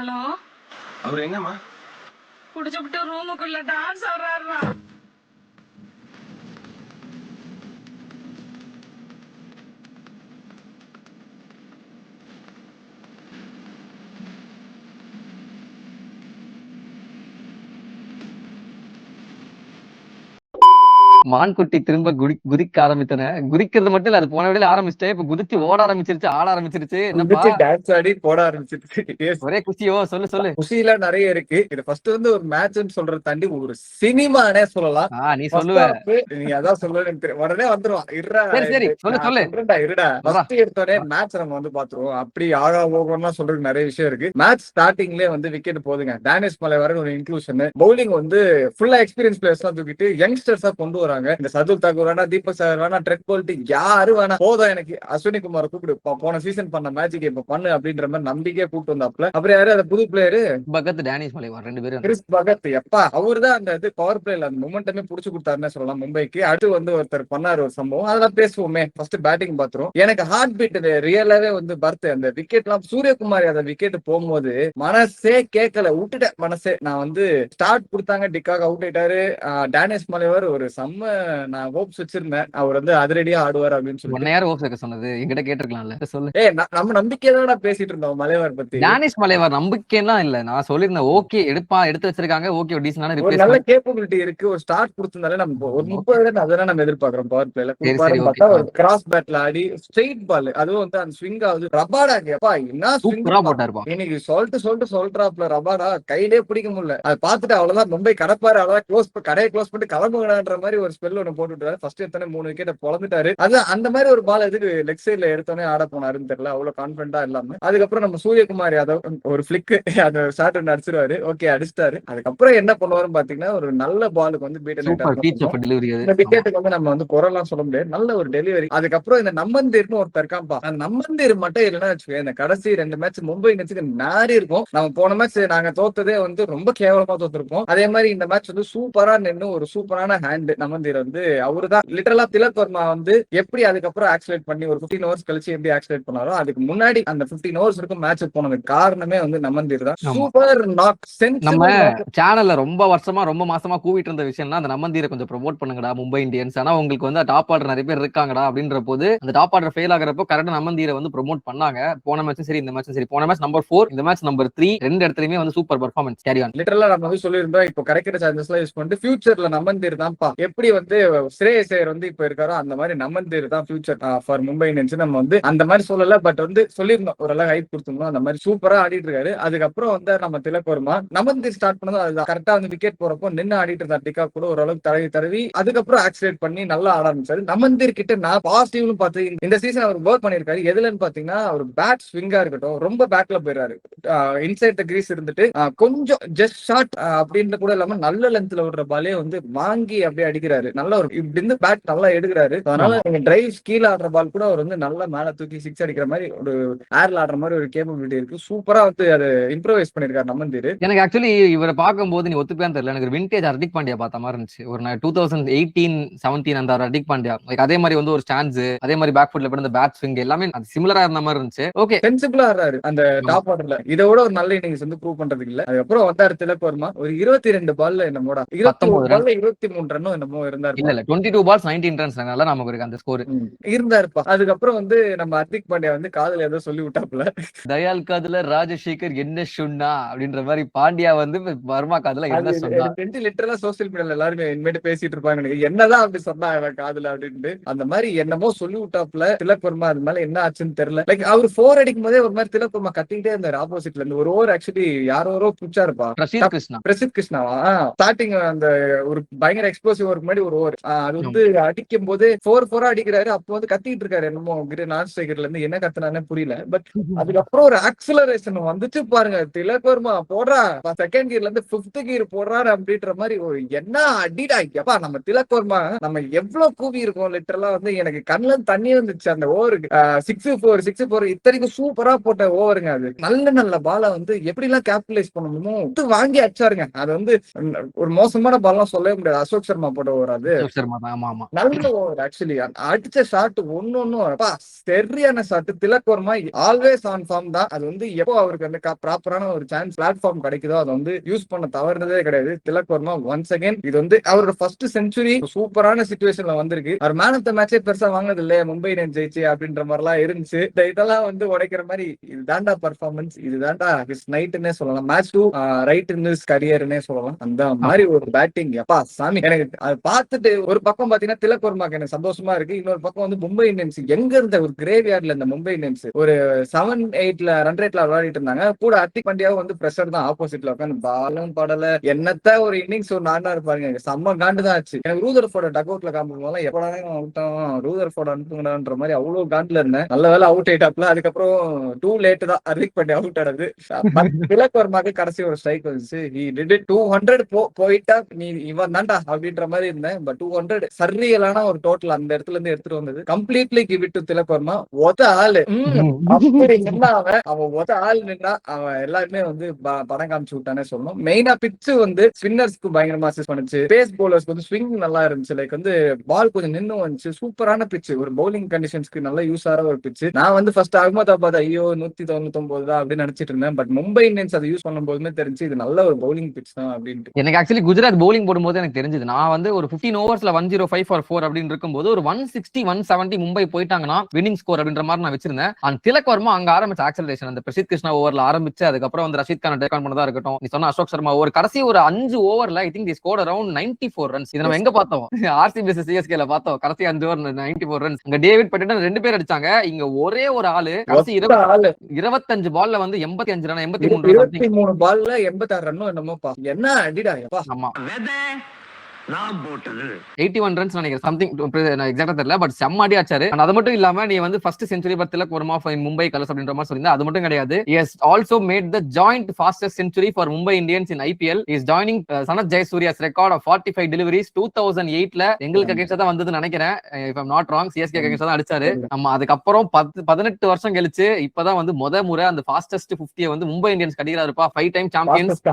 Hello, அவரு எங்கம்மா? குடிச்சுப்புட்டு ரூமுக்குள்ள டான்ஸ் ஆடுறாருடா. மான்குட்டி திரும்ப குதிக்க ஆரம்பித்தன. குதிக்கிறது மட்டும் இல்ல, அது போன வழியில ஆரம்பிச்சுட்டு இப்ப குதிச்சு ஓட ஆரம்பிச்சிருச்சு, ஆட ஆரம்பிச்சிருச்சு. என்னப்பா குதிச்சு டான்ஸ் ஆடி போட ஆரம்பிச்சிருச்சு. Yes. ஒரே குஷியோ? சொல்லு சொல்லு. குஷியெல்லாம் நிறைய இருக்கு. இது ஃபர்ஸ்ட் வந்து ஒரு மேட்ச்னு சொல்றத தாண்டி ஒரு சினிமானே சொல்லலாம். நீ ஃபர்ஸ்ட் சொல்லுவ. ஹாஃப் நீ அதான் சொல்லுவேன்னு தெரியும். உடனே வந்துருவான். இருடா சரி சரி, சொல்லு நான் சொல்லு. சொல்றேன்டா இருடா. சொல்றா. ஃபர்ஸ்ட் எடுத்தோடனே மேட்ச் நம்ம வந்து பாத்துருவோம். அப்படி ஆகா போகணும்னா சொல்றதுக்கு நிறைய விஷயம் இருக்கு. மேட்ச் ஸ்டார்டிங்லேயே வந்து விக்கெட் போதுங்க. டேனிஷ் மலைவரன் ஒரு இன்க்ளூஷன். பவுலிங் வந்து ஃபுல்லா எக்ஸ்பீரியன்ஸ் பிளேயர்ஸ் எல்லாம் தூக்கிட்டு யங்ஸ்டர்ஸா கொண்டு வராங்க. இந்த சதுல் தாக்கூர் வேணா, தீபக் சாகர் வேணா, ட்ரெக் போல்ட் யாரு வேணா, போதும் எனக்கு அஸ்வினி குமார் கூப்பிடு. போன சீசன் பண்ண மேஜிக் இப்ப பண்ணு அப்படின்ற மாதிரி நம்பிக்கையா கூப்பிட்டு வந்தாப்ல. அப்புறம் யாரு அந்த புது பிளேயரு பக்கத்து டேனிஷ் மலைவார் 2 பேரும். கிறிஸ் பகத். எப்பா அவர்தான் அந்த இது பவர் பிளேல அந்த மொமெண்டமே புடிச்சு கொடுத்தாருன்னு சொல்லலாம் மும்பைக்கு. அடுத்து வந்து ஒருத்தர் பண்ணாரு ஒரு சம்பவம், அதெல்லாம் பேசுவோமே. First batting பாத்துரும். எனக்கு ஹார்ட் பீட் ரியலாவே வந்து பர்த் அந்த விக்கெட் எல்லாம் சூரியகுமார் அந்த விக்கெட் போகும்போது மனசே கேட்கல, விட்டுட்டேன் மனசே. நான் வந்து ஸ்டார்ட் கொடுத்தாங்க, டிக்காக அவுட் ஆயிட்டாரு. டேனிஷ் மலைவர் ஒரு செம்ம, நான் ஹோப்ஸ் வச்சிருந்தேன் அவர் வந்து அதிரடியா ஆடுவார் அப்படின்னு உன்னை சொல்லிட்டு. யார் ஓப் சேர்க்க சொன்னது? என்கிட்ட கேட்டிருக்கலாம்ல. சொல்லு. நம்ம நம்பிக்கையோட பேசிட்டு இருந்தோம் மலைவர் பத்தி. டேனிஷ் மலைவார் நம்பிக்கைலாம் இல்ல, நான் சொல்லியிருந்தேன். ஓகே எடுத்து வச்சிருக்காங்க. ஓகே, ஒரு டீசன்டான ஒரு நல்ல ரிப்ளேஸ்மென்ட். கேப்பபிலிட்டி இருக்கு. ஒரு ஸ்டார்ட் கொடுத்திருந்தாலே நம்ம ஒரு 30 ரன் அதெல்லாம் நம்ம எதிர்பார்க்கிறோம் பவர் பிளேல. சரி சரி, கொடுப்பாருன்னு ஓகே. பார்த்தா ஒரு கிராஸ் பேட்ல ஆடி ஸ்ட்ரெயிட் பால், அதுவும் வந்து அந்த ஸ்விங் ஆகுது. ரபாடா கேப்பா என்ன ஸ்விங் சூப்பரா போட்டாருப்பா. இன்னைக்கு சொல்றாப்ல ரபாடா கையிலே பிடிக்க முடியல. அதை பார்த்துட்டு அவ்வளவுதான் மும்பை கடப்பாரு, அவ்வளவுதான் கடையை க்ளோஸ் பண்ணிட்டு கிளம்புங்கன்ற மாதிரி ஒரு ஸ்பெல் ஒன்று போட்டுட்டாரு. ஃபர்ஸ்ட் எடுத்தோடனே 3 விக்கெட் பொழந்துட்டாரு. அது அந்த மாதிரி ஒரு பால் எதுக்கு லெக் சைட்ல எடுத்தோடனே ஆட போனாருன்னு தெரியல, அவ்வளவு கான்பிடண்டா இல்லாம. அதுக்கப்புறம் நம்ம சூரியகுமார் யாதவ் ஒரு பிளிக் அந்த ஷாட் ஒன்று அடிச்சிருவாரு. ஓகே, அடிச்சிட்டாரு. அதுக்கப்புறம் என்ன பண்ணுவாருன்னு பாத்தீங்கன்னா, ஒரு நல்ல பாலுக்கு வந்து beat super peach of delivery அது. இந்த விக்கெட்டுக்கு வந்து நம்ம வந்து குரல்லாம் சொல்ல முடியாது, நல்ல ஒரு டெலிவரி. அதுக்கப்புறம் இந்த நம்மந்தீர்னு ஒருத்தர் இருக்கான்பா. அந்த நம்மந்தீர் மட்டும் இல்லைன்னா வச்சுக்கோங்க, இந்த கடைசி 2 மேட்ச் மும்பை இந்தியன்ஸுக்கு நாரி இருக்கும். நம்ம போன மேட்ச் நாங்க தோத்ததே வந்து ரொம்ப கேவலமா தோத்துருப்போம். அதே மாதிரி இந்த மேட்ச் வந்து சூப்பரா நின்று ஒரு சூப்பரான ஹேண்ட் நம்மந்தீர் வந்து அவரு தான் லிட்டரலா. திலக் வர்மா வந்து எப்படி அதுக்கப்புறம் ஆக்சிலேட் பண்ணி ஒரு 15 ஓவர்ஸ் கழிச்சு எப்படி ஆக்சிலேட் பண்ணாரோ, அதுக்கு முன்னாடி அந்த 15 ஓவர்ஸ் இருக்கும் மேட்ச் போனதுக்கு காரணமே வந்து நம்மந்தீர் தான். சூப்பர் நாக் நம்ம சென்ஸ். சேனல்ல ரொம்ப வருஷமா ரொம்ப மாசமா கூவிட்டு இருந்த விஷயம்னா, அந்த நம்மந்தீரை கொஞ்சம் ப்ரோமோட் பண்ணுங்கடா மும்பை இந்தியன்ஸ். ஆனா உங்களுக்கு வந்து டாப் ஆர்டர் நிறைய பேர் இருக்காங்கடா அப்படின்ற போது, அந்த டாப் ஆர்டர் ஃபெயில் ஆகிறப்போ கரெக்டா நம்மந்தீரை வந்து ப்ரோமோட் பண்ணாங்க. போன மேட்ச் சரி, இந்த மேட்ச் சரி. போன மேட்ச் நம்பர் 4, இந்த மேட்ச் நம்பர் 3, 2 இடத்துலயுமே வந்து சூப்பர் பெர்ஃபார்மன்ஸ். Carry on. லிட்டரலா நம்ம வந்து சொல்லியிருந்தோம், இப்போ கிடைக்கிற சான்சஸ் எல்லாம் யூஸ் பண்ணிட்டு ஃபியூச்சர்ல நம்மந்தீர் தான்ப்பா. எப்படி வந்து ஸ்ரேயஸ் ஐயர் வந்து இப்ப இருக்காரோ அந்த மாதிரி நம்மந்தீர் தான் ஃபியூச்சர் ஃபார் மும்பை இந்தியன்ஸ். நம்ம வந்து அந்த மாதிரி சொல்லல, பட் வந்து சொல்லியிருந்தோம், ஓரளவு ஹைப் கொடுத்திருந்தோம். அந்த மாதிரி சூப்பரா ஆடிட்டு இருக்காரு. அதுக்கப்புறம் வந்து நம்ம திலக் வர்மா நம்மந்தீர் ஸ்டார்ட் பண்ணதும் அதுதான் கரெக்டா வந்து விக்கெட் போறப்போ நின்று ஆடிட்டு இருந்தார். டிக்கா கூட ஓரளவுக்கு தடவி அதுக்கப்புறம் ஆக்சிலேட் பண்ணி நல்லா ஆட ஆரம்பிச்சாரு. நம்மந்தீர் கிட்ட நான் பாசிட்டிவ்னு பார்த்து இந்த சீசன் அவர் ஒர்க் பண்ணிருக்காரு. எதுலன்னு பாத்தீங்கன்னா, அவர் பேட் ஸ்விங்கா இருக்கட்டும், ரொம்ப பேக்ல போயிறாரு. இன்சைட் த கிரீஸ் இருந்துட்டு கொஞ்சம் ஜஸ்ட் ஷாட் அப்படின்னு கூட இல்லாம நல்ல லென்த்ல விடுற பாலே வந்து வாங்கி அப்படியே அடிக்கிறாரு. நல்ல ஒரு இப்படி இருந்து பேட் நல்லா எடுக்கிறாரு. அதனால நீங்க டிரைவ் கீழ ஆடுற பால் கூட அவர் வந்து நல்லா மேல தூக்கி 6 அடிக்கிற மாதிரி ஒரு ஏர்ல ஆடுற மாதிரி ஒரு கேப்பபிலிட்டி இருக்கு. சூப்பரா வந்து அது இம்ப்ரோவைஸ் பண்ணிருக்காரு நம்மந்தீர். எனக்கு ஆக்சுவலி இவரை பார்க்கும்போது நீ ஒத்துப்பேன்னு தெரியல, எனக்கு விண்டேஜ் ஹர்திக் பாண்டியா பார்த்த மாதிரி இருந்துச்சு. ஒரு 2018-17 அந்த ஹர்திக் பாண்டியா, லைக் அதே மாதிரி வந்து ஒரு ஸ்டாண்ட்ஸ், அதே மாதிரி பேக் ஃபுட்ல போய் அந்த பேட் ஸ்விங் எல்லாமே அது சிமிலரா இருந்த மாதிரி இருந்துச்சு. ஓகே, சென்சிபிளா ஆடுறாரு அந்த டாப் ஆர்டர்ல. இதோட ஒரு நல்ல இன்னிங்ஸ் வந்து ப்ரூவ் பண்றதுக்கு இல்ல. அதுக்கப்புறம் வந்தாரு திலக் வர்மா. ஒரு 22 பால்ல என்னமோட 21 பால்ல 23 ரன்னும் என்னமோ இருந்தாரு. இல்ல 22 balls 19 runs நல்லா நமக்கு இருக்கு அந்த ஸ்கோர். இருந்தாருப்பா. அதுக்கப்புறம் வந்து நம்ம ஹர்திக் பாண்டியா வந்து காதுல ஏதோ சொல்லி விட்டாப்ல, தயால் காதுல ராஜசேகர் என்ன சொன்னா அப்படின்ற மாதிரி பாண்டியா வந்து வர்மா காதுல என்ன சொன்னா. லிட்டரலா சோசியல் மீடியால எல்லாருமே இனிமேட்டு பேசிட்டு இருப்பாங்க, என்னதான் அப்படி சொன்னா காதுல அப்படின்னு. அந்த மாதிரி என்னமோ சொல்லி விட்டாப்ல திலக் வர்மா. அது மேல என்ன ஆச்சுன்னு தெரியல. லைக் அவர் 4 அடிக்கும் போதே ஒரு மாதிரி திலக் வர்மா கத்திக்கிட்டே இருந்தாரு ஆப்போசிட்ல இருந்து. ஒரு ஓவர் ஆக்சுவலி யாரோ புடிச்சாருப்பா, பிரசித் கிருஷ்ணாவா. ஸ்டார்டிங் அந்த ஒரு பயங்கர எக்ஸ்ப்ளோசிவ் ஓவருக்கு முன்னாடி ஒரு ஓவர் அது வந்து அடிக்கும் போது 4-4 அடிக்கிறாரு. அப்போ வந்து கத்திட்டு இருக்காரு என்னமோ நான் ஸ்ட்ரைக்கர்ல இருந்து, என்ன கத்துனானே புரியல. பட் அதுக்கப்புறம் ஒரு ஆக்சலரேஷன் வந்துச்சு பாருங்க. திலக் வர்மா போடுறா, செகண்ட் கியர்ல இருந்து 5th கியர் போடுறாரு அப்படின்ற மாதிரி ஒரு என்ன அடிடா. எப்பா நம்ம திலக் வர்மா நம்ம எவ்வளவு கூவி இருக்கோம். லிட்டரலா வந்து எனக்கு கண்ணுல தண்ணி வந்துச்சு அந்த ஓவருக்கு. 6-4 இத்தனைக்கும் சூப்பரா போட்ட ஓவருங்க. அது நல்ல நல்ல பால வந்து எப்படி எல்லாம் கேபிட்டலைஸ் பண்ணணுமோ வாங்கி அடிச்சாருங்க. அது வந்து ஒரு மோசமான பால்லாம் சொல்லவே முடியாது. அசோக் சர்மா போட்ட ஓவர் அது சர்மா தான். ஆமா ஆமா. நல்ல ஓவர் ஆக்சுவலி. அடிச்ச ஷாட் ஒன்னொன்னும் சரியான shot. Tilak Varma always on form தான். அது வந்து எப்போ அவருக்கு அந்த ப்ராப்பரான ஒரு சான்ஸ் பிளாட்ஃபார்ம் கிடைக்குதோ அதை வந்து யூஸ் பண்ண தவறுனதே கிடையாது திலக் வர்மா. ஒன்ஸ் அகைன் இது வந்து அவரோட ஃபர்ஸ்ட் செஞ்சுரி சூப்பரான சிச்சுவேஷன்ல வந்திருக்கு. அவர் மேன் ஆஃப் த மேட்சே பெருசா வாங்கினது இல்லையா, மும்பை இந்தியன்ஸ் ஜெயிச்சு அப்படின்ற மாதிரி எல்லாம் இருந்துச்சு. இதெல்லாம் வந்து உடைக்கிற மாதிரி இது தாண்டா பர்ஃபார்மன்ஸ், இது தாண்டா ஹிஸ் நைட்னே சொல்லலாம். Match to right in his கரியர்னே சொல்லலாம். அந்த மாதிரி ஒரு பேட்டிங் எப்பா சாமி. எனக்கு அதை பார்த்துட்டு ஒரு பக்கம் பாத்தீங்கன்னா திலக் வர்மாக்கு எனக்கு சந்தோஷமா இருக்கு, இன்னொரு பக்கம் வந்து மும்பை இந்தியன்ஸ் எங்க இருந்த ஒரு கிரேவ் யார்ட்ல இந்த மும்பை இந்தியன்ஸ் ஒரு 7-8 ரன் ரேட்ல விளையாடிட்டு இருந்தாங்க. கூட ஹர்திக் பாண்டியாவும் வந்து பிரஷர் தான் ஆப்போசிட்ல உட்காந்து பாலும் படல. என்னத்த ஒரு இன்னிங்ஸ் ஒரு நாடா இருப்பாருங்க, செம்ம காண்டு தான் ஆச்சு. எனக்கு ரூதர்ஃபோர்ட டக் அவுட்ல காமிக்கும் போது எப்படாலும் அவுட்டும் ரூதர்ஃபோர்ட அனுப்புங்கன்ற மாதிரி அவ்வளவு காண்டுல இருந்தேன். நல்ல வேலை அவுட் ஆயிட்டாப்ல. அதுக்கப்புறம் டூ லேட் தான் ஹர்திக் பாண்டியா அவுட் ஆனது. திலக் வர்மாக்கு கடைசி ஒரு ஸ்ட்ரைக் வந்துச்சு. 200 போயிட்டா நீ இவன் தான்டா அப்படின்ற மாதிரி இருந்தேன். பட் 200 சரியலான ஒரு டோட்டல் அந்த இடத்துல இருந்து எடுத்துட்டு வந்தது. Completely give it to Tilak Varma. ஒத ஆளு அப்படி என்ன அவன் ஒத ஆள் நின்னா அவன் எல்லாருமே வந்து படம் காமிச்சு விட்டானே சொல்லணும். மெயினா பிட்ச் வந்து ஸ்பின்னர்ஸ்க்கு பயங்கரமா அசிஸ்ட் பண்ணுச்சு. பேஸ் பவுலர்ஸ்க்கு வந்து ஸ்விங் நல்லா இருந்துச்சு. லைக் வந்து பால் கொஞ்சம் நின்னு வந்துச்சு. சூப்பரான பிட்ச், ஒரு பவுலிங் கண்டிஷன்ஸ்க்கு நல்ல யூஸ் ஆகிற ஒரு பிட்ச். நான் வந்து ஃபர்ஸ்ட் அகமதாபாத் ஐயோ 199 தான் அப்படின்னு நினைச்சிட்டு இருந்தேன். பட் மும்பை இந்தியன்ஸ் அதை யூஸ் பண்ணும் போதுமே தெரிஞ்சு இது நல்ல ஒரு பவுலிங் பிட்ச் தான் அப்படின்ட்டு. எனக்கு ஆக்சுவலி குஜராத் பவுலிங் போடும்போது எனக்கு தெரிஞ்சது. நான் வந்து ஒரு 15 ஓவர்ஸ்ல 105 for 4 அப்படின்னு இருக்கும்போது ஒரு 160 170 மும்பை போயிட்டாங்கன்னா வினிங் ஸ்கோர் அப்படின்ற மாதிரி நான் வச்சிருந்தேன். அந்த திலக் வர்மா அங்க ஆரம்பிச்ச ஆக்சலரேஷன், அந்த பிரசித் கிருஷ்ணா ஓவர்ல ஆரம்பிச்சு அதுக்கப்புறம் வந்து ரஷீத் கான் டேக் ஆன் பண்ணதா இருக்கட்டும், நீ சொன்ன அசோக் சர்மா ஒரு கடைசி ஒரு 5 ஓவர்ல I think the scored around 94 runs. இதை நம்ம எங்க பார்த்தோம்? ஆர்சிபி vs சிஎஸ்கேல பார்த்தோம். கடைசி 5 ஓவர் 94 ரன்ஸ். அங்க டேவிட் பட்டிடன் 2 பேர் அடிச்சாங்க. இங்க ஒரே ஒரு ஆளு கடைசி 25 பால்ல வந்து 85 ரன் 83 பால்ல 86 ரன்னும் என்னமோப்பா. என்ன அடிடா. ஆமா 81 ரன்ஸ் நினைக்கிறேன், சம்திங் எக்ஸாக்ட்டா தெரியல. பட் செம்ம அடி ஆச்சாரு. அண்ட் அது மட்டும் இல்லாம நீ வந்து first century for Tilak Varma for Mumbai colours அப்படின்ற மாதிரி சொல்லியிருந்தா அது மட்டும் கிடையாது. he has also made the joint fastest century for Mumbai Indians in IPL. he is joining Sanath Jayasuriya's record of 45 deliveries 2008ல எங்களுக்கு அகைன்ஸ்டா தான் வந்தது நினைக்கிறேன். if I'm not wrong CSK அகைன்ஸ்டா தான் அடிச்சாரு. நம்ம அதுக்கப்புறம் 18 வருஷம் கழிச்சு இப்பதான் வந்து முறை அந்த ஃபாஸ்டஸ்ட் 50 வந்து மும்பை இந்தியன்ஸ் கடிக்கிறாருப்பா. 5 டைம் சாம்பியன்ஸ்,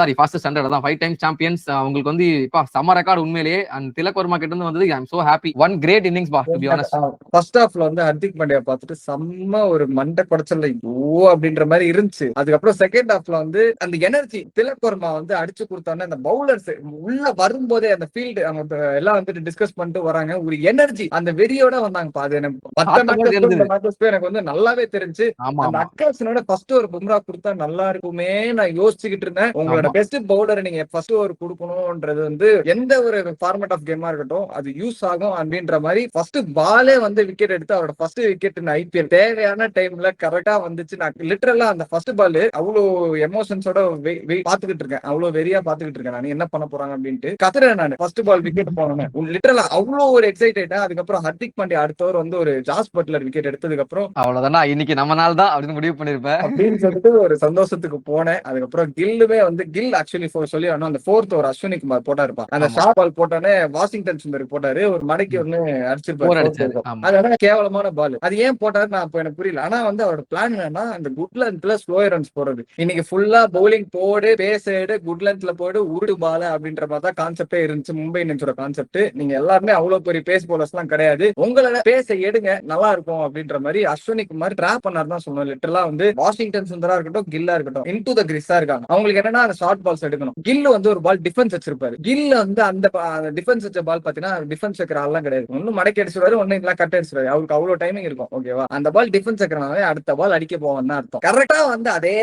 சாரி ஃபாஸ்டஸ்ட் 100 தான் 5 டைம் சாம்பியன்ஸ். உங்களுக்கு வந்து சம்ம ரெக்கார்ட் உண்மையிலேயே. அண்ட் திலக் வர்மா கிட்ட இருந்து வந்தது I am so happy. One great innings பா டு பி ஆனஸ்ட். ஃபர்ஸ்ட் ஹாஃப்ல வந்து ஹர்திக் பாண்டியா பார்த்துட்டு செம்ம ஒரு மண்டை படச்சல்ல ஓ அப்படின்ற மாதிரி இருந்துச்சு. அதுக்கப்புறம் செகண்ட் ஹாஃப்ல வந்து அந்த எனர்ஜி திலக் வர்மா வந்து அடிச்சு கொடுத்தானே அந்த பவுலர்ஸ் உள்ள வரும்போதே அந்த ஃபீல்டு அவங்க எல்லாம் வந்துட்டு டிஸ்கஸ் பண்ணிட்டு வராங்க. ஒரு எனர்ஜி அந்த வெறியோட வந்தாங்க. பாது எனக்கு வந்து நல்லாவே தெரிஞ்சு அந்த அக்கேஷனோட ஃபர்ஸ்ட் ஒரு பும்ரா கொடுத்தா நல்லா இருக்குமே நான் யோசிச்சுக்கிட்டு இருந்தேன். உங்களோட பெஸ்ட் பவுலர் நீங்க ஃபர்ஸ்ட் ஒரு கொடுக்கணும்ன்றது வந்து எந்த ஒரு ஃபார்மேட் ஆஃப் கேமா இருக்கட்டும் அது யூஸ் ஆகும் அப்படின்ற மாதிரி ஃபர்ஸ்ட் பாலே வந்து விக்கெட் எடுத்து அவரோட ஃபர்ஸ்ட் விக்கெட் ஐபிஎல் தேவையான டைம்ல கரெக்டா வந்துச்சு. நான் லிட்டரலா அந்த ஃபர்ஸ்ட் பால் அவ்வளவு எமோஷன்ஸோட பாத்துக்கிட்டு இருக்கேன், அவ்வளவு வெறியா பாத்துக்கிட்டு இருக்கேன். நான் என்ன பண்ண போறாங்க அப்படின்ட்டு கத்துறேன். நான் ஃபர்ஸ்ட் பால் விக்கெட் போனேன் லிட்டரலா அவ்வளவு ஒரு எக்ஸைட்டட். அதுக்கப்புறம் ஹர்திக் பாண்டியா அடுத்தவர் வந்து ஒரு ஜாஸ் பட்லர் விக்கெட் எடுத்ததுக்கு அப்புறம் அவ்வளவுதானா இன்னைக்கு நம்ம நாள் தான் அப்படின்னு முடிவு பண்ணிருப்பேன் அப்படின்னு சொல்லிட்டு ஒரு சந்தோஷத்துக்கு போனேன். அதுக்கப்புறம் கில்லுமே வந்து கில் ஆக்சுவலி சொல்லி அந்த ஃபோர்த் ஒரு அஸ்வினி குமார் போட்டா இருப்பான். அந்த ஷார்ட் பால் போட்டானே வாஷிங்டன் சுந்தர் போட்டாரு, ஒரு மடக்கி ஒண்ணு அடிச்சிருப்பாரு. அதனால கேவலமான பால். அது ஏன் போட்டாரு நான் எனக்கு புரியல. ஆனா வந்து அவரோட பிளான் என்னன்னா அந்த குட் லென்த்ல ஸ்லோ ரன்ஸ் போடுறது. இன்னைக்கு ஃபுல்லா பவுலிங் போடு பேசேடு குட் லென்த்ல போடு உருடு பால் அப்படின்ற மாதிரி தான் கான்செப்டே இருந்துச்சு மும்பை இந்தியன்ஸோட கான்செப்ட். நீங்க எல்லாருமே அவ்வளவு பெரிய பேஸ் பவுலர்ஸ் எல்லாம் கிடையாது, உங்களோட பேச எடுங்க நல்லா இருக்கும் அப்படின்ற மாதிரி அஸ்வினி குமார் டிராப் பண்ணாரு தான் சொல்லணும். லிட்டரலா வந்து வாஷிங்டன் சுந்தரா இருக்கட்டும் கில்லா இருக்கட்டும் இன்டு த கிரிஸா இருக்காங்க. அவங்களுக்கு என்னன்னா அந்த ஷார்ட் பால்ஸ் எடுக்கணும். கில் வந்து ஒரு பால் டிஃபென்ஸ் வச்சிருப்பாரு. கில் வந்து அந்த டிஃபென்ஸ் வச்ச பால் பாத்தீங்கன்னா டிஃபென்ஸ் வைக்கிற ஆள்லாம் கிடையாது. ஒன்னும் மடக்கி அடிச்சுவாரு, ஒன்னும் இல்ல கட் அடிச்சுவாரு. அவருக்கு அவ்வளவு டைமிங் இருக்கும். ஓகேவா? அந்த பால் டிஃபென்ஸ் வைக்கிறனால அடுத்த பால் அடிக்க போவான்னு அர்த்தம். கரெக்டா வந்து அதே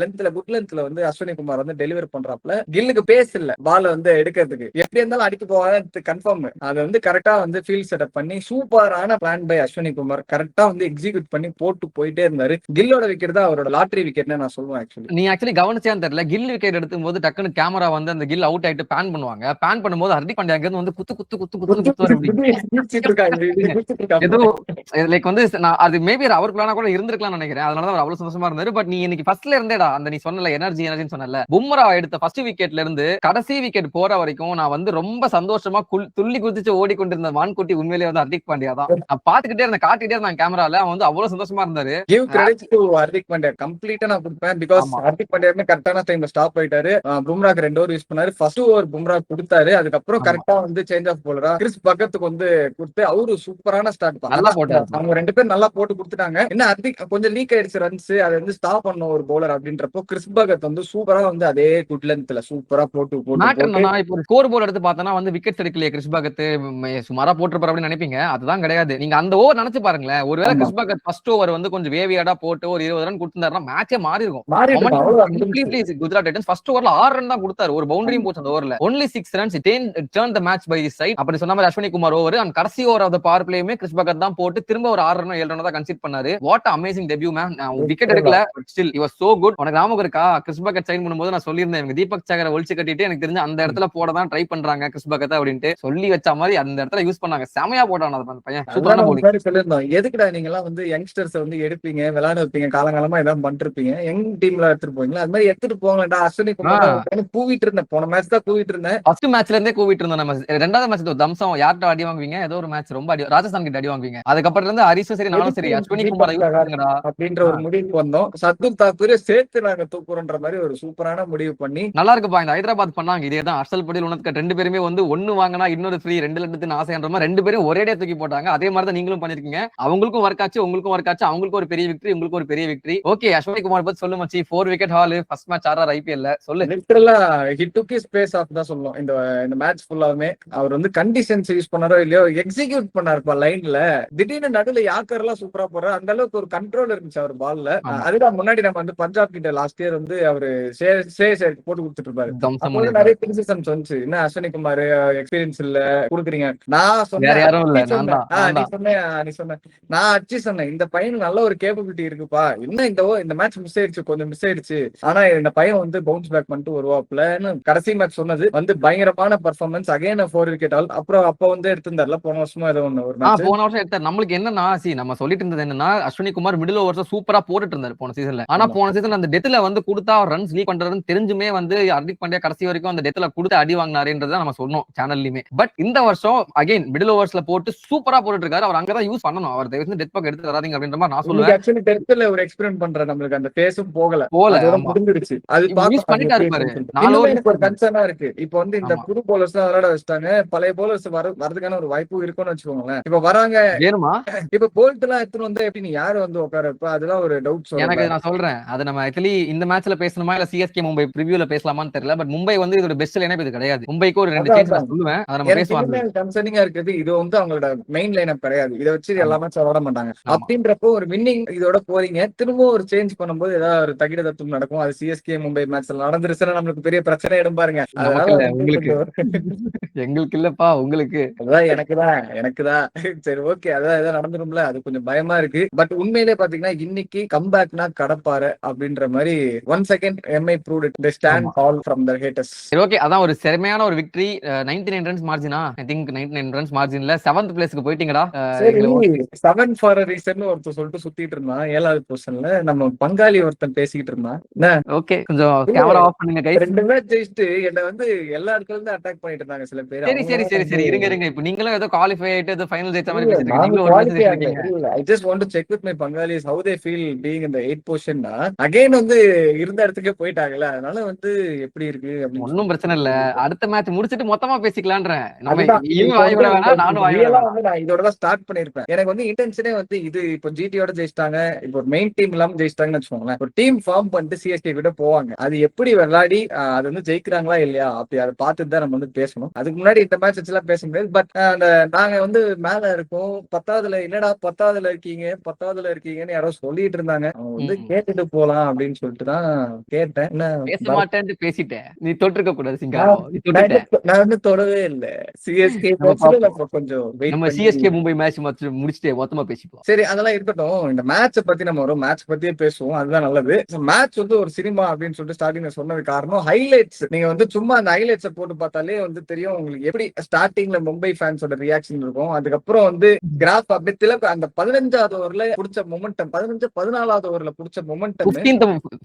லென்த்ல குட் லென்த்ல வந்து அஸ்வினி குமார் வந்து டெலிவரி பண்றாப்ல. கில்லுக்கு பேஸ் இல்ல பால் வந்து எடுக்கிறதுக்கு, எப்படி இருந்தாலும் அடிக்க போவாது கன்ஃபார்ம். அதை வந்து கரெக்டா வந்து ஃபீல்ட் செட்டப் பண்ணி சூப்பரான பிளான் பை அஸ்வினி குமார் கரெக்டா வந்து எக்ஸிக்யூட் பண்ணி போட்டு போயிட்டே இருந்தாரு. கில்லோட விக்கெட் தான் அவரோட லாட்டரி விக்கெட்னு நான் சொல்லுவேன். ஆக்சுவலி நீ கவனிச்சான்னு தெரியல, கில் விக்கெட் எடுக்கும் போது டக்குனு கேமரா வந்து அந்த கில் அவுட் ஆயிட்டு பேன் பண்ணுவாங்க. பேன் பண்ணும்போது ஹர்திக் பாண்டியா வந்து குத்து குத்து குத்து குத்து லைக் வந்து அது மேபி அவர் பிளானா கூட இருந்திருக்கலாம் நினைக்கிறேன். அதனால அவர் அவ்வளவு சந்தோஷமா இருந்தாரு. பட் நீ இன்னைக்கு ஃபர்ஸ்ட்ல இருந்தேடா அந்த நீ சொன்னல எனர்ஜின்னு சொன்னல, பும்ரா எடுத்த ஃபர்ஸ்ட் விக்கெட்ல இருந்து கடைசி விக்கெட் போற வரைக்கும் நான் வந்து ரொம்ப சந்தோஷமா துள்ளி குதிச்சு ஓடிக்கொண்டிருந்த வான்குட்டி உண்மையிலேயே வந்து ஹர்திக் பாண்டியா தான். நான் பாத்துக்கிட்டே இருந்தேன், காட்டிட்டே இருந்தேன் கேமரால. அவன் வந்து அவ்வளவு சந்தோஷமா இருந்தாரு. Give credit to Hardik Pandya கம்ப்ளீட்டா நான் கொடுப்பேன். பிகாஸ் ஹர்திக் பாண்டியா கரெக்டான டைம்ல ஸ்டாப் ஆயிட்டாரு. பும்ராக்கு 2 ஓவர் யூஸ் பண்ணாரு. ஃபர்ஸ்ட் ஓவர் பும்ரா பும்ரா கொடுத்தாரு. அதுக்கப்புறம் ஆமா. கரெக்டா வந்து சேஞ்ச் ஆஃப் பவுலரா கிறிஸ் பக்கத்துக்கு வந்து கொடுத்து அவரு சூப்பரான ஸ்டார்ட் நல்லா போட்டாரு. அவங்க 2 பேரும் நல்லா போட்டு கொடுத்துட்டாங்க. என்ன கொஞ்சம் லீக் ஆயிடுச்சு ரன்ஸ், அதை வந்து ஸ்டாப் பண்ணும் ஒரு பவுலர் அப்படின்றப்போ கிறிஸ் பகத் வந்து சூப்பரா வந்து அதே குட் லென்த்ல சூப்பரா போட்டு போட்டு மேட்டர் போட்டு என்னன்னா, இப்போ ஒரு ஸ்கோர் போர்டு எடுத்து பார்த்தோம்னா வந்து விக்கெட்ஸ் எடுக்கலையே கிறிஸ் பகத், சுமாரா போட்டிருப்பாரு அப்படின்னு நினைப்பீங்க. அதுதான் கிடையாது. நீங்க அந்த ஓவர் நினைச்சு பாருங்களேன். ஒருவேளை ஆமா கிறிஸ் பகத் ஃபர்ஸ்ட் ஓவர் வந்து கொஞ்சம் வேவியாடா போட்டு ஒரு 20 ரன் கொடுத்திருந்தாருன்னா மேட்சே மாறி இருக்கும். மாறிட்டு மொமெண்டம் அவ்வளவுதான் முடிஞ்சுச்சு. கம்ப்ளீட்லி குஜராத் டைட்டன்ஸ் ஃபர்ஸ்ட் ஓவர்ல 6 ரன் தான் கொடுத்தாரு. ஒரு பவுண்டரியும் போச்சு அந்த ஓவர்ல. Only 6 runs turn the match by the side. அப்படி சொன்ன மாதிரி அஸ்வினி குமார் ஓவர் அண்ட் கடைசி ஓவர் ஆஃப் தி பவர் பிளேயுமே கிறிஸ் பகத் தான் போட்டு திரும்ப ஒரு 6 ரன் 7 ரன் தான் கன்சிட் பண்ணாரு. What amazing debut man. Wicket எடுக்கல but still he was so good. உனக்கு ஞாபகம் இருக்கா கிறிஸ் பகத் சைன் பண்ணும்போது நான் சொல்லியிருந்தேன் இவங்க தீபக் சகரை ஒழிச்சு கட்டிட்டு எனக்கு தெரிஞ்ச அந்த இடத்துல போட தான் ட்ரை பண்றாங்க கிறிஸ் பகத் அப்படின்ட்டு சொல்லி வச்ச மாதிரி அந்த இடத்துல யூஸ் பண்ணாங்க. செமையா போட்டான் அந்த பையன். சூப்பரான bowling. சொல்லிருந்தோம் எதுக்குடா நீங்க எல்லாம் வந்து யங்ஸ்டர்ஸ் வந்து எடுப்பீங்க விளையாட வைப்பீங்க காலங்காலமா ஏதாவது பண்ணிருப்பீங்க யங் டீம்ல எடுத்துட்டு போவீங்களா அது மாதிரி எடுத்துட்டு போங்களேன்டா. அஸ்வினி குமார் கூவிட்டு இருந்தேன் போன மேட்ச் தான் கூவிட்டு இருந்தேன். ஃபர்ஸ்ட் மேட்ச்ல இருந்தே கூவிட்டு இருந்தோம். நம்ம ரெண்டாவது மேட்ச் தம்சம் யார்கிட்ட அடி வாங்குவீங்க ஏதோ ஒரு மேட்ச் ரொம்ப அடி ராஜஸ்தான் கிட்ட அடி வாங்குவீங்க. அதுக்கப்புறம் இருந்து ஹரிஷும் சரி நானும் சரி அஸ்வினி குமார் யூஸ் பண்ணுங்கடா அப்படின்ற ஒரு முடிவுக்கு வந்தோம். சர்துல் தாக்கூரை சேர்த்து நாங்க தூக்குறோன்ற மாதிரி ஒரு சூப்பரான முடிவு பண்ணி நல்லா இருக்குப்பா. இந்த ஹைதராபாத் பண்ணாங்க இதே தான். அர்ஷல் படேல் உனக்கு 2 பேருமே வந்து ஒன்னு வாங்கினா இன்னொரு ஃப்ரீ 2 லட்சத்துக்கு ஆசைன்ற மாதிரி 2 பேரும் ஒரேடியா தூக்கி போட்டாங்க. அதே மாதிரி தான் நீங்களும் பண்ணிருக்கீங்க. அவங்களுக்கும் ஒர்க் ஆச்சு உங்களுக்கும் ஒர்க் ஆச்சு. அவங்களுக்கும் ஒரு பெரிய விக்டரி உங்களுக்கு ஒரு பெரிய விக்டரி. ஓகே அஸ்வினி குமார் பத்தி சொல்லு மச்சி. 4 wicket haul first match RR ஐபிஎல்ல சொல்லு. லிட்டரலா he took his space off தான் சொல்லணும். இந்த மேட்ச் ஃபுல்லாவே அவர் வந்து கண்டிஷன்ஸ் யூஸ் பண்ணாரோ இல்லையோ எக்ஸிக்யூட் பண்ணாருப்பா லைன்ல. திடீர்னு நடுவுல யாக்கர் எல்லாம் சூப்பரா போறாரு. அந்த அளவுக்கு ஒரு கண்ட்ரோல் இருந்துச்சு அவர் பால்ல. அதுதான் முன்னாடி நம்ம வந்து பஞ்சாப் கிட்ட லாஸ்ட் இயர் வந்து அவரு போட்டு கொடுத்துட்டு இருப்பாரு. நிறைய கிரிட்டிசிசம்ஸ் வந்துச்சு. என்ன அஸ்வினி குமார் எக்ஸ்பீரியன்ஸ் இல்ல குடுக்குறீங்க. நான் சொன்னேன் நான் அடிச்சு சொன்னேன் இந்த பையன் நல்ல ஒரு கேப்பபிலிட்டி இருக்குப்பா. என்ன இந்த மேட்ச் மிஸ் ஆயிடுச்சு கொஞ்சம் மிஸ் ஆயிடுச்சு. ஆனா இந்த பையன் வந்து பவுன்ஸ் பேக் பண்ணிட்டு வருவாப்லன்னு கடைசி மேட்ச் சொன்னது வந்து பயங்கரமான பெர்ஃபார்மன்ஸ். Again 4 wicket all. அப்புறம் அப்ப வந்து எடுத்திருந்தாருல போன வருஷமா ஏதோ ஒண்ணு ஒரு மேட்ச் போன வருஷம் எடுத்தார். நம்மளுக்கு என்னன்னா நம்ம சொல்லிட்டு இருந்தது என்னன்னா அஸ்வினி குமார் மிடில் ஓவர்ஸ் சூப்பரா போட்டுட்டு இருந்தாரு போன சீசன்ல. ஆனா போன சீசன் அந்த டெத்ல வந்து கொடுத்தா ரன்ஸ் லீக் பண்றதுன்னு தெரிஞ்சுமே வந்து ஹர்திக் பாண்டியா கடைசி வரைக்கும் அந்த டெத்ல கொடுத்து அடி வாங்கினாருன்றத நம்ம சொன்னோம் சேனல்லையுமே. பட் இந்த வருஷம் அகைன் மிடில் ஓவர்ஸ்ல போட்டு சூப்பரா போட்டுட்டு இருக்காரு. அவர் அங்கதான் யூஸ் பண்ணணும். அவர் தயவு செஞ்சு டெத் பக்கம் எடுத்து வராதீங்க அப்படின்ற மாதிரி நான் சொல்லுவேன். ஆக்சுவலி டெத்ல ஒரு எக்ஸ்பெரிமெண்ட் பண்ற நம்மளுக்கு அந்த பேஸும் போகல முடிஞ்சிருச்சு. அது யூஸ் பண்ணிட்டாரு பாரு. எனக்கு ஒரு கன்சர்னா இருக்கு. இப்போ வந்து இந்த புது பவுலர்ஸ் தான் விளையாட வச்சிட்டாங்க. பழைய பவுலர்ஸ் வரதுக்கான ஒரு வாய்ப்பு இருக்கும்னு வச்சுக்கோங்களேன். இப்ப வராங்க வேணுமா? இப்ப போல்ட் எல்லாம் எடுத்துட்டு வந்தா எப்படி நீ யாரு வந்து உட்காரப்ப அதெல்லாம் ஒரு டவுட். எனக்கு நான் சொல்றேன் அது நம்ம ஆக்சுவலி இந்த மேட்ச்ல பேசணுமா இல்ல சிஎஸ்கே மும்பை ப்ரிவியூல பேசலாமான்னு தெரியல. பட் மும்பை வந்து இதோட பெஸ்ட் லைனப் இது கிடையாது. மும்பைக்கு ஒரு 2 சேஞ்ச் நான் சொல்லுவேன். அத நம்ம பேசுவோம். கன்சர்னிங்கா இருக்குது. இது வந்து அவங்களோட மெயின் லைனப் கிடையாது. இத வச்சு எல்லா மேட்ச் விளையாட மாட்டாங்க. அப்படின்றப்போ ஒரு வின்னிங் இதோட போறீங்க. திரும்ப ஒரு சேஞ்ச் பண்ணும்போது ஏதாவது ஒரு தகிட தத்துவம் நடக்கும். அது சிஎஸ்கே மும்பை மேட்ச்ல நடந்துருச்சுன்னா நம்மளுக்கு பெரிய பிரச்சனை இடம் பாருங்க. உங்களுக்கு எங்களுக்கு இல்லப்பா உங்களுக்கு. அதான் எனக்குதான் சரி ஓகே. அதான் நடந்துரும்ல. அது கொஞ்சம் பயமா இருக்கு. பட் உண்மையிலே பாத்தீங்கன்னா இன்னைக்கு கம்பேக்னா கடப்பாரு அப்படின்ற மாதிரி once again MI proved it. They stand tall from their haters. Okay அதான் ஒரு செமையான ஒரு விக்டரி. 99 ரன்ஸ் மார்ஜினா ஐ திங்க் 99 ரன்ஸ் மார்ஜின்ல 7th பிளேஸ்க்கு போயிட்டீங்கடா. 7 ஃபார் a reason ஒருத்தர் சொல்லிட்டு சுத்திட்டு இருந்தான் 7வது பொசிஷன்ல. நம்ம பங்காளி ஒருத்தன் பேசிக்கிட்டு இருந்தான். ஓகே கொஞ்சம் கேமரா ஆஃப் பண்ணுங்க கைஸ். 2 மேட்ச் ஜெயிச்சிட்டு என்ன வந்து எல்லா இடத்துல இருந்து அட்டாக் பண்ணிட்டு இருந்தாங்க சில பேர். சரி இருங்க. இப்போ நீங்களும் ஏதோ குவாலிஃபை ஆயிட்டு ஏதோ ஃபைனல் ஜெயிச்ச மாதிரி பேசிட்டு இருக்கீங்க. I just want to check with my Bengalis how they feel being in the 8th position. Again வந்து இருந்த இடத்துக்கே போயிட்டாங்கல. அதனால வந்து எப்படி இருக்கு அப்படின்னு ஒன்னும் பிரச்சனை இல்ல. அடுத்த மேட்ச் முடிச்சிட்டு மொத்தமா பேசிக்கலாம்ன்றேன். நம்ம வாய்விட வேணாம் நானும் நான் இதோட தான் ஸ்டார்ட் பண்ணிருப்பேன். எனக்கு வந்து இன்டென்ஷனே வந்து இது இப்போ ஜிடியோட ஜெயிச்சிட்டாங்க. இப்போ ஒரு மெயின் டீம் இல்லாம ஜெயிச்சிட்டாங்கன்னு வச்சுக்கோங்களேன். ஒரு டீம் ஃபார்ம் பண்ணிட்டு சிஎஸ்கே கிட்ட போவாங்க. அது எப்படி விளையாடி அது வந்து ஜெயிக்கிறாங்களா இல்லையா அப்படி அதை பார்த்துட்டு தான் நம்ம வந்து பேசணும். அதுக்கு முன்னாடி இந்த மேட்ச் வச்சுலாம் பேச முடியாது. பட் நாங்க வந்து மேல இருக்கோம் 10வதுல என்னடா 10வதுல இருக்கீங்கன்னு யாரோ சொல்லிட்டு இருந்தாங்க. அவங்க வந்து கேட்டுட்டு போலாம் அப்படின்னு சொல்லிட்டு தான் கேட்டேன். பேச மாட்டேன்னு பேசிட்டேன். நீ தொட்டிருக்க கூடாது சிங்காரம். நான் வந்து தொடவே இல்ல. சிஎஸ்கே கொஞ்சம் நம்ம சிஎஸ்கே மும்பை மேட்ச் முடிச்சுட்டு மொத்தமா பேசிப்போம். சரி அதெல்லாம் இருக்கட்டும். இந்த மேட்சை பத்தி நம்ம ஒரு மேட்ச் பத்தியே பேசுவோம். அதுதான் நல்லது. மேட்ச் வந்து ஒரு சினிமா அப்படின்னு சொல்லிட்டு ஸ்டார்டிங்ல சொன்னது காரணம் ஹைலைட்ஸ். நீங்க வந்து சும்மா அந்த ஹைலைட்ஸை போட்டு பார்த்தாலே வந்து தெரியும் உங்களுக்கு எப்படி ஸ்டார்டிங்ல மும்பை ஃபேன்ஸோட ரியாக்ஷன் இருக்கும். அதுக்கப்புறம் வந்து கிராஃப் அப்படி அந்த 15வது ஓவர்ல புடிச்ச மொமெண்டம் 14வது ஓவர்ல புடிச்ச மொமெண்டம்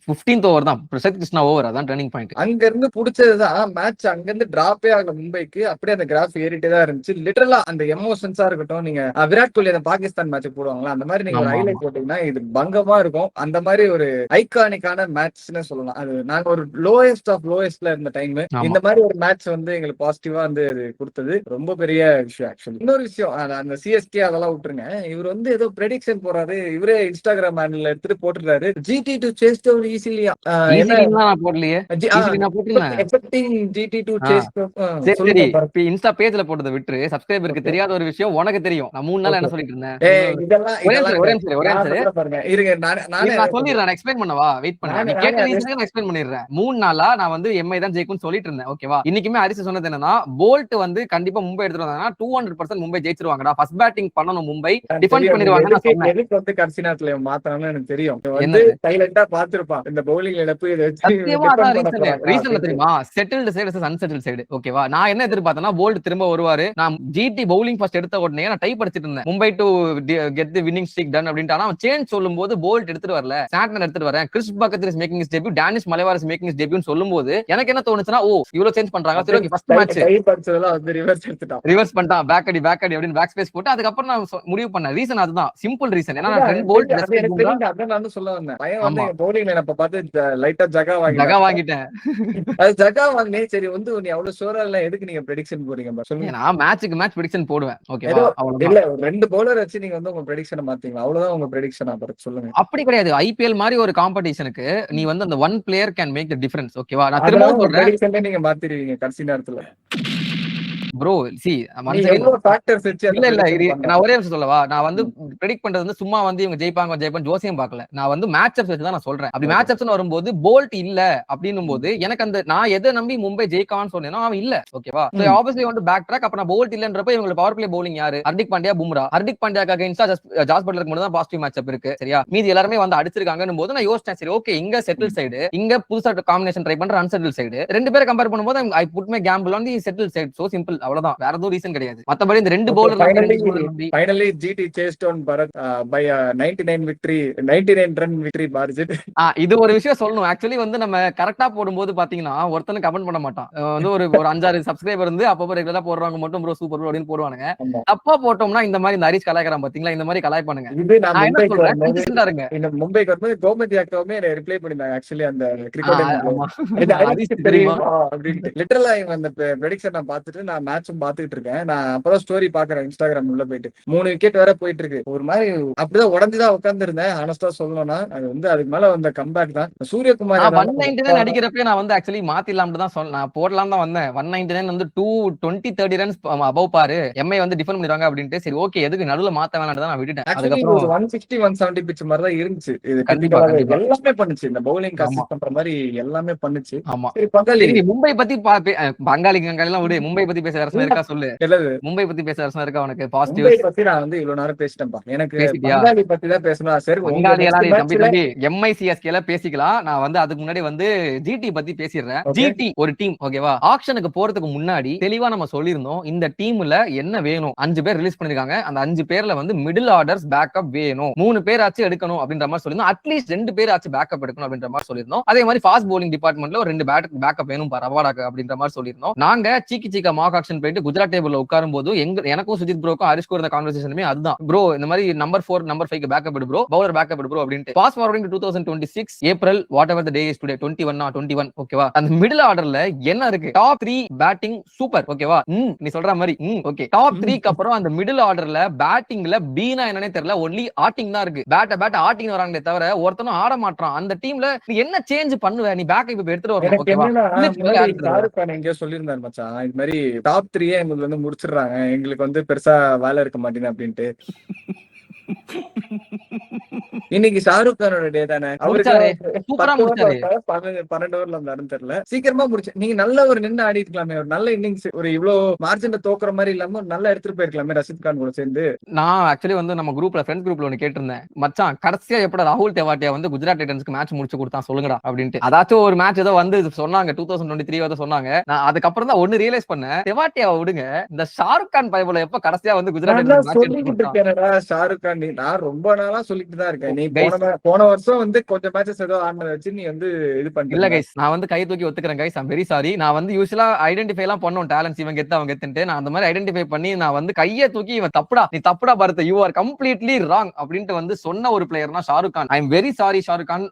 15th ஓவர் தான் பிரசாத் கிருஷ்ணா ஓவர். அதான் டர்னிங் பாயிண்ட். அங்க இருந்து புடிச்சதுதான் மேட்ச். அங்க இருந்து டிராப்பே ஆகல மும்பைக்கு. அப்படியே அந்த கிராஃப் ஏறிட்டே தான் இருந்துச்சு. லிட்டரலா அந்த எமோஷன்ஸா இருக்கட்டும். நீங்க விராட் கோலி அந்த பாகிஸ்தான் மேட்ச் போடுவாங்களா அந்த மாதிரி நீங்க ஒரு ஹைலைட் போட்டீங்கன்னா இது பங்கமா இருக்கும். அந்த மாதிரி ஒரு ஐகானிக்கான மேட்ச்னு சொல்லலாம். அது நாங்க ஒரு லோயஸ்ட் ஆஃப் லோயஸ்ட்ல இருந்த டைம். இந்த மாதிரி மாதிரி ஒரு மேட்ச் வந்து எங்களுக்கு பாசிட்டிவா வந்து கொடுத்தது ரொம்ப பெரிய விஷயம். ஆக்சுவலி இன்னொரு விஷயம், அந்த சிஎஸ்கே அதெல்லாம் விட்டுருங்க, இவர் வந்து ஏதோ ப்ரெடிக்ஷன் போறாரு, இவரே இன்ஸ்டாகிராம் ஹேண்டில் எடுத்துட்டு போட்டுறாரு GT to chase down easily. என்ன நான் போடலையே, நான் போட்டிருந்தேன். expecting GT to chase down. சரி சொல்லுங்க பாரு. இப்ப இன்ஸ்டா பேஜ்ல போட்டதை விட்டு சப்ஸ்கிரைபருக்கு தெரியாத ஒரு விஷயம் உனக்கு தெரியும். நான் 3 நாள் என்ன சொல்லிட்டு இருந்தேன். ஒரே நிமிஷம் பாருங்க, இருங்க நானே நான் சொல்லிடுறேன். எக்ஸ்பிளைன் பண்ணவா, வெயிட் பண்ண. நீ கேட்ட ரீசனுக்கு நான் எக்ஸ்பிளைன் பண்ணிடுறேன். 3 நாளா நான் வந்து எம்ஐ தான் ஜெயிக்கும்னு சொல்லிட்டு இருந்தேன். ஓகேவா? இன்னைக்குமே ஹரிஸ் சொன்னது என்னன்னா, போல்ட் வந்து கண்டிப்பா மும்பை எடுத்துட்டு வந்தாங்கன்னா 200% மும்பை ஜெயிச்சிருவாங்கடா. ஃபர்ஸ்ட் பேட்டிங் பண்ணனும் மும்பை, டிஃபெண்ட் பண்ணிடுவாங்க. நான் சொன்னேன் எதுக்கு வந்து கடைசி நேரத்துல மாத்தறானே எனக்கு தெரியும். வந்து சைலண்டா பாத்துருப்பான் இந்த பவுலிங் இழப்பு. இத வச்சு ரீசன் தெரியுமா? Settled side versus unsettled side. ஓகேவா? நான் என்ன எதிர்பார்த்தேன்னா, போல்ட் திரும்ப வருவாரு. நான் ஜிடி பவுலிங் ஃபர்ஸ்ட் எடுத்த உடனே நான் டைப் அடிச்சிட்டு இருந்தேன், Mumbai to get the winning streak done அப்படின்ட்டு. ஆனா சேஞ்ச் சொல்லும்போது போல்ட் எடுத்துட்டு வரல, சாட்னர் எடுத்துட்டு வரேன், Chris Bhagat is making his debut, Danish Malewar is making his டெபியூன்னு சொல்லும்போது எனக்கு என்ன தோணுச்சுன்னா, ஓ இவ்வளவு சேஞ்ச் பண்றாங்க, சரி ஓகே ஃபர்ஸ்ட் மேட்ச் டைப் அடிச்சதெல்லாம் வந்து ரிவர்ஸ் எடுத்துட்டான், ரிவர்ஸ் பண்ணிட்டான், பேக் அடி அப்படின்னு பேக் ஸ்பேஸ் போட்டு அதுக்கப்புறம் நான் முடிவு பண்ணேன். ரீசன் அதுதான், சிம்பிள் ரீசன். ஏன்னா நான் போல்ட் அதான் நான் சொல்ல வந்தேன். பையன் வந்து பவுலிங் லைனப்ப பார்த்து லைட்டா ஜகா வாங்கிட்டேன். அது ஜகா வாங்கினே. சரி வந்து நீ அவ்வளவு ஷூரா இல்ல, எதுக்கு நீங்க ப்ரெடிக்ஷன் போறீங்க சொல்லுங்க. நான் மேட்ச்க்கு மேட்ச் ப்ரெடிக்ஷன் போடுவேன். ஓகேவா? இல்ல ரெண்டு பவுலர் வச்சு நீங்க வந்து உங்க ப்ரெடிக்ஷனை மாத்தீங்களா? அவ்வளவுதான் உங்க ப்ரெடிக்ஷன். அப்புறம் சொல்லுங்க. அப்படி கிடையாது. ஐபிஎல் மாதிரி ஒரு காம்படிஷனுக்கு நீ வந்து அந்த one player can make the difference. ஓகேவா? நான் திரும்பவும் சொல்றேன், ப்ரெடிக்ஷனை நீங்க மாத்திடுவீங்க கடைசி நேரத்துல. ப்ரோ சி நான் ஒரே விஷயம் சொல்லவா, நான் வந்து ப்ரெடிக்ட் பண்றது வந்து சும்மா வந்து இவங்க ஜெயிப்பாங்க ஜோசியம் பார்க்கல. நான் வந்து மேட்ச் அப்ஸ் வச்சு தான் நான் சொல்றேன். அப்படி மேட்ச் அப்ஸ் வரும்போது போல்ட் இல்ல அப்படின்னும் போது எனக்கு அந்த நான் எதை நம்பி மும்பை ஜெயிக்கான்னு சொன்னேனோ அவன் இல்ல. ஓகேவா? சோ ஆப்வியஸ்லி வந்து பேக் ட்ராக். அப்ப நான் போல்ட் இல்லன்றப்ப இவங்க பவர் பிளே பவுலிங் யாரு? ஹர்திக் பாண்டியா, பும்ரா. ஹர்திக் பாண்டியாக்கு அகைன்ஸ்டா ஜாஸ் பட்லருக்கு மட்டும் தான் பாசிட்டிவ் மேட்ச் அப் இருக்கு. சரியா? மீதி எல்லாரும் வந்து அடிச்சிருக்காங்கன்னும் போது நான் யோசிச்சேன், சரி ஓகே இங்க செட்டில் சைடு, இங்க புதுசா காம்பினேஷன் ட்ரை பண்ற அன்செட்டில் சைடு, ரெண்டு பேரை கம்பேர் பண்ணும்போது I put my gamble on the settle side. So simple, அவ்வளவுதான். வேற எதுவும் ரீசன் கிடையாது. மத்தபடி இந்த ரெண்டு bowler finally GT chase down பரத் பை 99 ரன் விக்டரி மார்ஜின். இது ஒரு விஷயம் சொல்லணும். ஆக்சுவலி வந்து நம்ம கரெக்டா போடும்போது பாத்தீங்கன்னா ஒருத்தன கமெண்ட் பண்ண மாட்டான். வந்து ஒரு 5-6 சப்ஸ்கிரைபர் வந்து அப்பப்போ ரெகுலரா போடுறவங்க மட்டும் ப்ரோ சூப்பர் ப்ரோ அப்படின்னு போடுவானுங்க. தப்பா போட்டோம்னா இந்த மாதிரி இந்த ஹரிஷ் கலாய்க்கிறான் பாத்தீங்களா, இந்த மாதிரி கலாய்ப்பானுங்க. இது நான் மும்பைக்கு வரும்போது கோமதி அக்காவுமே ரிப்ளை பண்ணிருந்தாங்க. ஆக்சுவலி அந்த கிரிக்கெட் தெரியுமா அப்படின்ட்டு. லிட்டரலா இவங்க அந்த ப்ரெடிக்ஷன் நான் பார்த்துட்டு நான் மேட்சும் பார்த்துட்டு இருக்கேன். நான் அப்பதான் ஸ்டோரி பாக்குறேன் இன்ஸ்டாகிராம் உள்ள போயிட்டு 3 விக்கெட் வேற போயிட்டு இருக்கு. ஒரு மாதிரி அப்படிதான் உடஞ்சுதான் உட்கார்ந்து இருந்தேன். ஆனஸ்டா சொல்லணும்னா அது வந்து அதுக்கு மேல வந்த கம்பேக் தான். சூரியகுமார் 199 அடிக்கிறப்ப நான் வந்து ஆக்சுவலி மாத்திடலாம்னு தான் சொன்னேன். நான் போடலாம் தான் வந்தேன். 199 வந்து 220-30 ரன்ஸ் அபவ் பாரு, எம்ஐ வந்து டிஃபெண்ட் பண்ணிடுவாங்க அப்படின்ட்டு. சரி ஓகே எதுக்கு நடுவுல மாத்த வேணாம் தான் நான் விட்டுட்டேன். அதுக்கப்புறம் 160-170 பிச் மாதிரி தான் இருந்துச்சு. இது கண்டிப்பா எல்லாமே பண்ணுச்சு. இந்த பவுலிங் கன்சிஸ்ட் பண்ற மாதிரி எல்லாமே பண்ணுச்சு. ஆமா. சரி பங்காளி, மும்பை பத்தி பங்காளி எல்லாம் விடு, மும்பை பத்தி பேச அரசு இருக்கா சொல்லு. மும்பை பத்தி பேச அரசு இருக்கா உனக்கு? பாசிட்டிவ் பத்தி நான் வந்து இவ்வளவு நேரம் பேசிட்டேன்பா. எனக்கு பங்காளி பத்தி தான் பேசணும். சரி பங்காளி தம்பி எம்ஐ சிஎஸ்கேல பேசிக்கலாம். நான் வந்து அதுக்கு முன்னாடி வந்து ஜிடி பத்தி பேசிடுறேன். ஜிடி ஒரு டீம். ஓகேவா? ஆக்ஷனுக்கு போறதுக்கு முன்னாடி தெளிவா நம்ம சொல்லியிருந்தோம், இந்த டீம்ல என்ன வேணும். 5 பேர் ரிலீஸ் பண்ணிருக்காங்க. அந்த 5 பேர்ல வந்து மிடில் ஆர்டர்ஸ் பேக்கப் வேணும். 3 பேர் ஆச்சு எடுக்கணும் அப்படின்ற மாதிரி சொல்லியிருந்தோம். அட்லீஸ்ட் 2 பேர் ஆச்சு பேக்கப் எடுக்கணும் அப்படின்ற மாதிரி சொல்லியிருந்தோம். அதே மாதிரி ஃபாஸ்ட் பவுலிங் டிபார்ட்மெண்ட்ல ஒரு 2 பேக்கப் வேணும் ரவாடாக்கு அப்படின்ற மாதிரி சொல்லியிருந்தோம். நாங்க சீக்கா மார்க் ஆக்ஷன் போயிட்டு குஜராத் டேபிள்ல உட்காரும் போது எனக்கும் சுஜித் ப்ரோக்கும் ஹரிஷ்க்கும் இருந்த கான்வர்சேஷனுமே அதுதான். ப்ரோ இந்த மாதிரி நம்பர் 4 நம்பர் 5 பேக்கப் எடு ப்ரோ, பவுலர் பேக்கப் எடு ப்ரோ அப்படின்ட்டு. Fast forwarding to 2026 April what ever the day is today 21. ஓகேவா? அந்த மிடில் ஆர்டர்ல என்ன இருக்கு? Top 3 batting super. ஓகேவா? நீ சொல்ற மாதிரி ஓகே. டாப் 3க்கு அப்புறம் அந்த மிடில் ஆர்டர்ல பேட்டிங்ல பீனா என்னன்னே தெரியல, ஒன்லி ஆட்டிங் தான் இருக்கு. பேட் ஆட்டிங் வராங்களே தவிர ஒருத்தனும் ஆட மாட்டான். அந்த டீம்ல நீ என்ன சேஞ்ச் பண்ணுவ? நீ பேக்கப் இப்ப எடுத்துட்டு வரணும். ஓகேவா? ஷாருக் கான் எங்கேயோ சொல்லியிருந்தாரு மச்சான், இது மாதிரி டாப் 3 எங்களுக்கு வந்து முடிச்சிடுறாங்க, எங்களுக்கு வந்து பெருசா வேலை இருக்க மாட்டேங்குது அப்படின்ட்டு. இன்னைக்கு ஷாருக் கானோட டே தானே, அவருக்கு 12 ஓவர்ல இருந்தாருன்னு தெரியல, சீக்கிரமா முடிச்சு. நீங்க நல்ல ஒரு நின்று ஆடி இருக்கலாமே, ஒரு நல்ல இன்னிங்ஸ், ஒரு இவ்வளவு மார்ஜின் தோக்குற மாதிரி இல்லாம நல்லா எடுத்துட்டு போயிருக்கலாமே ரஷித் கான் கூட சேர்ந்து. நான் ஆக்சுவலி வந்து நம்ம குரூப்ல ஃப்ரெண்ட்ஸ் குரூப்ல ஒன்னு கேட்டிருந்தேன், மச்சான் கடைசியா எப்பட ராகுல் தெவாட்டியா வந்து குஜராத் டைட்டன்ஸ்க்கு மேட்ச் முடிச்சு கொடுத்தான் சொல்லுங்கடா அப்படின்ட்டு. அதாச்சும் ஒரு மேட்ச் ஏதோ வந்து சொன்னாங்க 2023 ஏதோ சொன்னாங்க. நான் அதுக்கப்புறம் தான் ஒன்னு ரியலைஸ் பண்ணேன், தெவாட்டியாவை விடுங்க, இந்த ஷாருக் கான் பைபிள் எப்ப கடைசியா வந்து குஜராத் டைட்டன்ஸ் ஷாருக் கான் நான் ரொம்ப நாளா சொல்லிட்டு தான் இருக்கேன். நீ போன வருஷம் வந்து கொஞ்சம் மேட்சஸ் ஏதோ ஆடினதை வச்சு நீ வந்து இது பண்ணிட்டு இல்ல கைஸ், நான் வந்து கை தூக்கி ஒத்துக்கிறேன் கைஸ். I'm very sorry. நான் வந்து யூசுவலா ஐடென்டிஃபை எல்லாம் பண்ணுவோம், டேலண்ட்ஸ் இவன் கெத்து அவங்க கெத்துன்ட்டு. நான் அந்த மாதிரி ஐடென்டிஃபை பண்ணி நான் வந்து கையை தூக்கி இவன் தப்புடா, நீ தப்புடா Bharat, you are completely wrong அப்படின்ட்டு வந்து சொன்ன ஒரு பிளேயர்னா Shahrukh Khan. I'm very sorry Shahrukh Khan.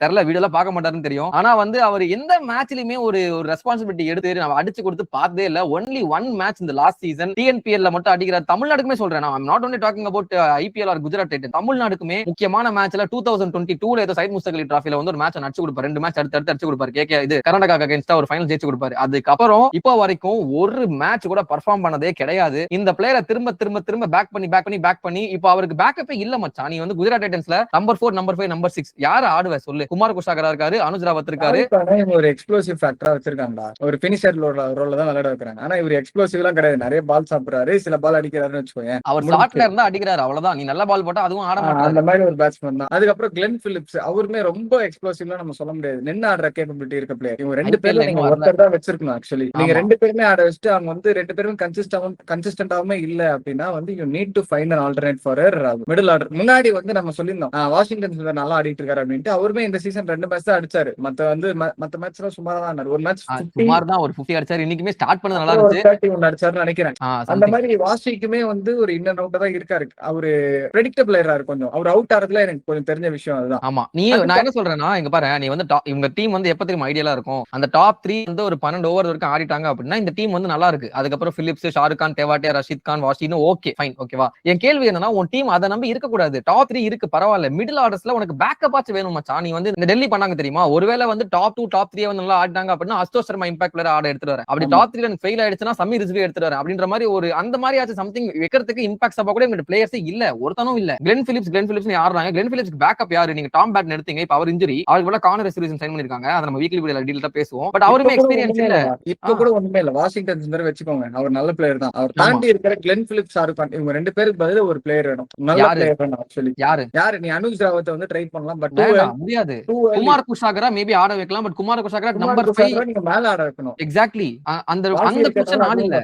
தெரியல, வீடியோல பார்க்க மாட்டாருன்னு தெரியும். ஆனா வந்து அவர் எந்த மேட்ச்லயுமே ஒரு ரெஸ்பான்சிபிலிட்டி எடுத்து நம்ம அடிச்சு கொடுத்து பார்த்ததே இல்ல. ஒன்லி ஒன் மேட்ச் இந்த லாஸ்ட் சீசன் டிஎன்பிஎல்ல மட்டும் அடிக்கிறார். தமிழ்நாடுக்குமே சொல்றேன், நான் not only talking about IPL or Gujarat Titans, தமிழ்நாடுக்குமே முக்கியமான மேட்ச்ல 2022 ஏதோ சையத் முஸ்தக் அலி டிராஃபில வந்து ஒரு மேட்ச் அடிச்சு கொடுப்பாரு. 2 மேட்ச் அடுத்து அடிச்சு கொடுப்பாரு. இது கர்நாடகா அகைன்ஸ்டா ஒரு ஃபைனல் ஜெயிச்சு கொடுப்பாரு. அதுக்கப்புறம் இப்போ வரைக்கும் ஒரு மேட்ச் கூட பெர்ஃபார்ம் பண்ணதே கிடையாது. இந்த பிளேயரை திரும்ப திரும்ப திரும்ப பேக் பண்ணி இப்போ அவருக்கு பேக்கப்பே இல்ல மச்சான். நீ வந்து குஜராத் டைட்டன்ஸ்ல நம்பர் 4 நம்பர் 5 நம்பர் 6 யார ஆடுவ சொல்லு? குமார் குஷாகரா இருக்காரு, அனுஜ் ராவத் இருக்காரு. ஒரு எக்ஸ்ப்ளோசிவ் ஃபேக்டரா வச்சிருக்காங்கடா, ஒரு பினிஷர் ரோல்ல தான் விளையாட வைக்கிறாங்க. ஆனா இவர் எக்ஸ்ப்ளோசிவ் எல்லாம் கிடையாது, நிறைய பால் சாப்பிடுறாரு, சில பால் அடிக்கிறாருன்னு வச்சுக்கோங்க. அவர் ஷாட்ல இருந்தா அடிக்கிறாரு, அவ்வளவுதான். நீ நல்ல பால் போட்டா அதுவும் ஆட மாட்டாரு. அந்த மாதிரி ஒரு பேட்ஸ்மேன் தான். அதுக்கப்புறம் கிளென் பிலிப்ஸ், அவருமே ரொம்ப எக்ஸ்ப்ளோசிவ்லாம் நம்ம சொல்ல முடியாது, நின்று ஆடுற கேப்பபிலிட்டி இருக்க பிளேயர். இவங்க 2 பேர்ல நீங்க ஒருத்தர் தான் வச்சிருக்கணும். ஆக்சுவலி நீங்க 2 பேருமே ஆட வச்சுட்டு அவங்க வந்து 2 பேரும் கன்சிஸ்டன்டாவே இல்ல அப்படின்னா வந்து you need to find an alternate for middle order. முன்னாடி வந்து நம்ம சொல்லியிருந்தோம் வாஷிங்டன் சுந்தர் நல்லா ஆடிட்டு இருக்காரு அப்படின்ட்டு. அவருமே இந்த சீசன் 2 மேட்ச் தான் அடிச்சாரு. மத்த மேட்ச்ல சுமாரா தான் ஆனாரு. ஒரு மேட்ச் சுமார் தான், ஒரு 50 அடிச்சாரு. இன்னைக்குமே ஸ்டார்ட் பண்ணது நல்லா இருந்துச்சு, 31 அடிச்சாருன்னு நினைக்கிறேன். அந்த மாதிரி வாஷிக்குமே வந்து ஒரு இன்னர் அவுட் தான் இருக்காரு. அவரு பிரெடிக்டபிள் ஆயிடுறாரு கொஞ்சம். அவர் அவுட் ஆறதுல எனக்கு கொஞ்சம் தெரிஞ்ச விஷயம் அதுதான். ஆமா, நான் என்ன சொல்றேன்னா, இங்க பாரு, நீ வந்து இவங்க டீம் வந்து எப்ப தெரியும் ஐடியலா இருக்கும், அந்த டாப் 3 வந்து ஒரு 12 ஓவர் வரைக்கும் ஆடிட்டாங்க அப்படின்னா இந்த டீம் வந்து நல்லா இருக்கு. அதுக்கப்புறம் பிலிப்ஸ், ஷாருக் கான், டெவாட்டே, ரஷீத் கான், வாஷின்னு ஓகே ஃபைன், ஓகேவா? என் கேள்வி என்னன்னா, உன் டீம் அதை நம்பி இருக்க கூடாது. டாப் 3 இருக்கு, பரவாயில்ல. மிடில் ஆர்டர்ஸ்ல உனக்கு பேக்கப் ஆச்சு வேணும் மச்சான். நீ வந்து இந்த டெல்லி பண்ணாங்க தெரியுமா, ஒருவேளை வந்து டாப் 2 டாப் 3 வந்து நல்லா ஆடிட்டாங்க அப்படின்னா அஸ்தோஷ் சர்மா இம்பாக்ட் பிளேயர் ஆட எடுத்துட்டு வரேன். அப்படி டாப் 3 எனக்கு ஃபெயில் ஆயிடுச்சுன்னா சமீர் ரிஸ்வி எடுத்துட்டு வரேன் அப்படின்ற மாதிரி ஒரு அந்த மாதிரி ஆச்சு சம்திங் வைக்கிறதுக்கு இம்பாக்ட் சப்பா கூட எங்க பிளேயர்ஸே இல்ல, ஒருத்தனும் இல்ல. கிளென் பிலிப்ஸ் ஆடுறாங்க. கிளென் பிலிப்ஸ்க்கு பேக்கப் யாரு? நீங்க டாம் பேட்டன் எடுத்தீங்க, இப்ப அவர் இன்ஜுரி, அவருக்கு கூட கார்னர் ரெஸ்டிரிக்ஷன் சைன் பண்ணிருக்காங்க. அத நம்ம வீக்லி வீடியோல டீடைலா பேசுவோம். பட் அவருமே எக்ஸ்பீரியன்ஸ் இல்ல. இப்ப கூட ஒண்ணுமே இல்ல. வாஷிங்டன் சுந்தர் வச்சுக்கோங்க, அவர் நல்ல பிளேயர் தான். அவர் தாண்டி இருக்கிற கிளென் பிலிப்ஸ், ஷாருக் கான், இவங்க 2 பேருக்கு பதிலா ஒரு பிளேயர் வேணும், நல்ல பிளேயர் வேணும். ஆக்சுவலி யாரு நீ அனுஜ் ராவத்தை வந்து ட்ரை பண்ணலாம், பட் முடியாது. குமார் குஷாகரா மேபி ஆட வைக்கலாம், பட் குமார் குஷாகரா நம்பர் 5 நீங்க மேல ஆட வைக்கணும். எக்ஸாக்ட்லி அந்த பொசிஷன் ஆள் இல்ல.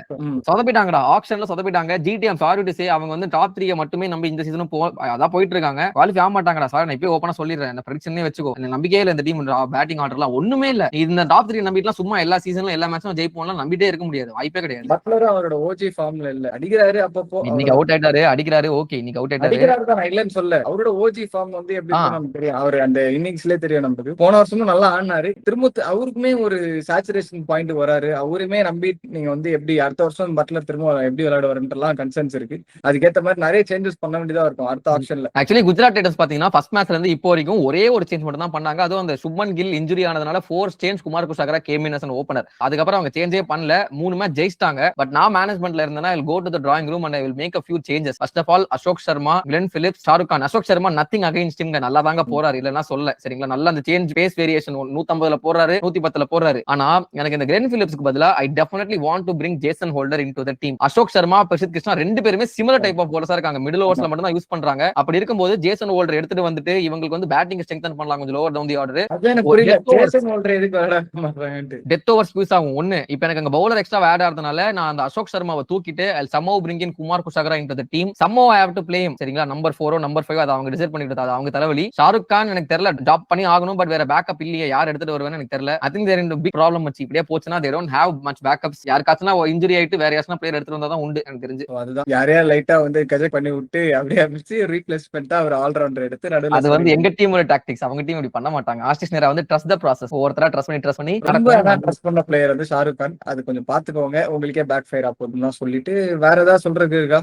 சொதப்பிட்டாங்கடா, ஆக்ஷன்ல சொதப்பிட்டாங்க. ஜிடிஎம் சாரி டு சே, அவங்க வந்து டாப் 3 மட்டுமே நம்ம இந்த சீசனும் அதான் போயிட்டு இருக்காங்க. குவாலிஃபை ஆக மாட்டாங்கடா சார். நான் இப்பவே ஓபனா சொல்லிடுறேன், இந்த பிரச்சனையே வச்சுக்கோ. நம்பிக்கையே இல்ல இந்த டீம் பேட்டிங் ஆர்டர்லாம் ஒண்ணுமே இல்ல. இந்த டாப் 3 நம்பிட்டுலாம் சும்மா எல்லா சீசன்ல எல்லா மேட்சும் ஜெயிப்போம்லாம் நம்பிட்டே இருக்க முடியாது, வாய்ப்பே கிடையாது. பட்லர் அவரோட ஓஜி ஃபார்ம்ல இல்ல, அடிக்கிறாரு அப்பப்போ. இன்னைக்கு அவுட் ஆயிட்டாரு, அடிக்கிறாரு, ஓகே இன்னைக்கு அவுட் ஆயிட்டாரு, அடிக்கிறாரு தான், நான் இல்லன்னு சொல்ல. அவரோட ஓஜி ஃபார்ம் வந்து எப்படி நமக்கு தெரியும், அவர் அந்த இன்னிங்ஸ்லயே தெரியும் நமக்கு. போன வருஷமும் நல்லா ஆடினாரு, திரும்ப அவருக்குமே ஒரு சேச்சுரேஷன் பாயிண்ட் வராரு. அவருமே நம்பி நீங்க வந்து எப்படி அடுத்த வருஷம் பட்லர் திரும்ப எப்படி விளையாடுவாருன்றலாம் கன்சர்ன்ஸ் இருக்கு. அதுக்கேற்ற மாதிரி நிறைய சேஞ்சஸ் பண்ண வேண்டியதா இருக்கும் அடுத்த ஆப்ஷன்ல. ஆக்சுவலி குஜராத் டைட்டன்ஸ் பாத்தீங்கன்னா ஃபர்ஸ்ட் மேட்ச்ல இருந்து இப்போ வரைக்கும் ஒரே ஒரு சேஞ்ச் மட்டும் தான் பண்ணாங்க. அதுவும் அந்த சுப்மன் கில் இன்ஜுரி ஆனதுனால force change Kumar Kushagra came in as an opener. அதுக்கப்புறம் அவங்க சேஞ்சே பண்ணல, 3 மேட்ச் ஜெயிச்சிட்டாங்க. பட் நான் மேனேஜ்மெண்ட்ல இருந்தேனா I will go to the drawing room and I will make a few changes. First of all Ashok Sharma, Glenn Phillips, Shahrukh Khan. Ashok Sharma nothing against him, நல்லா தாங்க போறாரு, இல்லன்னா சொல்ல சரிங்களா. நல்லா அந்த சேஞ்ச் பேஸ் வேரியேஷன் 150ல போறாரு, 110ல போறாரு. ஆனா எனக்கு இந்த கிளென் பிலிப்ஸ்க்கு பதிலா I definitely want to bring Jason holder into the team. Ashok Sharma, Prasidh Krishna 2 பேருமே சிமிலர் டைப் ஆஃப் bowlers இருக்காங்க, மிடில் ஓவர்ஸ்ல மட்டும் தான் யூஸ் பண்றாங்க. அப்படி இருக்கும்போது ஜேசன் ஹோல்டர் எடுத்துட்டு வந்துட்டு இவங்களுக்கு வந்து பேட்டிங் ஸ்ட்ரெங்தன் பண்ணலாம் கொஞ்சம் lower down the order. Jason Holder எதுக்கு விளையாட மாட்டாங்க, டெத் ஓவர்ஸ் யூஸ் ஆகும் ஒண்ணு. இப்போ எனக்கு அங்க பவுலர் எக்ஸ்ட்ரா ஆட் ஆறதுனால நான் அந்த அசோக் சர்மாவை தூக்கிட்டு I somehow bring in Kumar Kushagra into the team. somehow I have to play him சரிங்களா. நம்பர் 4 நம்பர் 5 அது அவங்க டிசைட் பண்ணிட்டு அது அவங்க தலைவலி. ஷாருக் கான் எனக்கு தெரியல, ட்ராப் பண்ணி ஆகணும், பட் வேற பேக்கப் இல்லையே, யார் எடுத்துட்டு வருவேன்னு எனக்கு தெரியல. I think there is a big problem வச்சு இப்படியே போச்சுனா they don't have much backups. யாருக்காச்சும் இன்ஜுரி ஆயிட்டு வேற யாருன்னா பிளேயர் எடுத்துட்டு வந்தா தான் உண்டு எனக்கு தெரிஞ்சு. அதுதான் யாரையா லைட்டா வந்து கஜெக்ட் பண்ணி விட்டு அப்படியே அடிச்சு ரீப்ளேஸ்மென்ட்டா ஒரு ஆல் ரவுண்டர் எடுத்து நடுவுல. அது வந்து எங்க டீமோட டாக்டிக்ஸ், அவங்க டீம் இப்படி பண்ண மாட்டாங்க. ஆஷிஷ் நேரா வந்து ட்ரஸ்ட் தி process, ஒவ்வொருத்தரா ட்ரஸ்ட் பண்ணி ட்ரஸ்ட் பண்ண பிளேயர் வந்து ஷாருக் கான். அது கொஞ்சம் பாத்துக்கோங்க, உங்களுக்கே பேக் ஃபயர் ஆகுதுன்னு சொல்லிட்டு வேற ஏதாவது சொல்றது இருக்கா?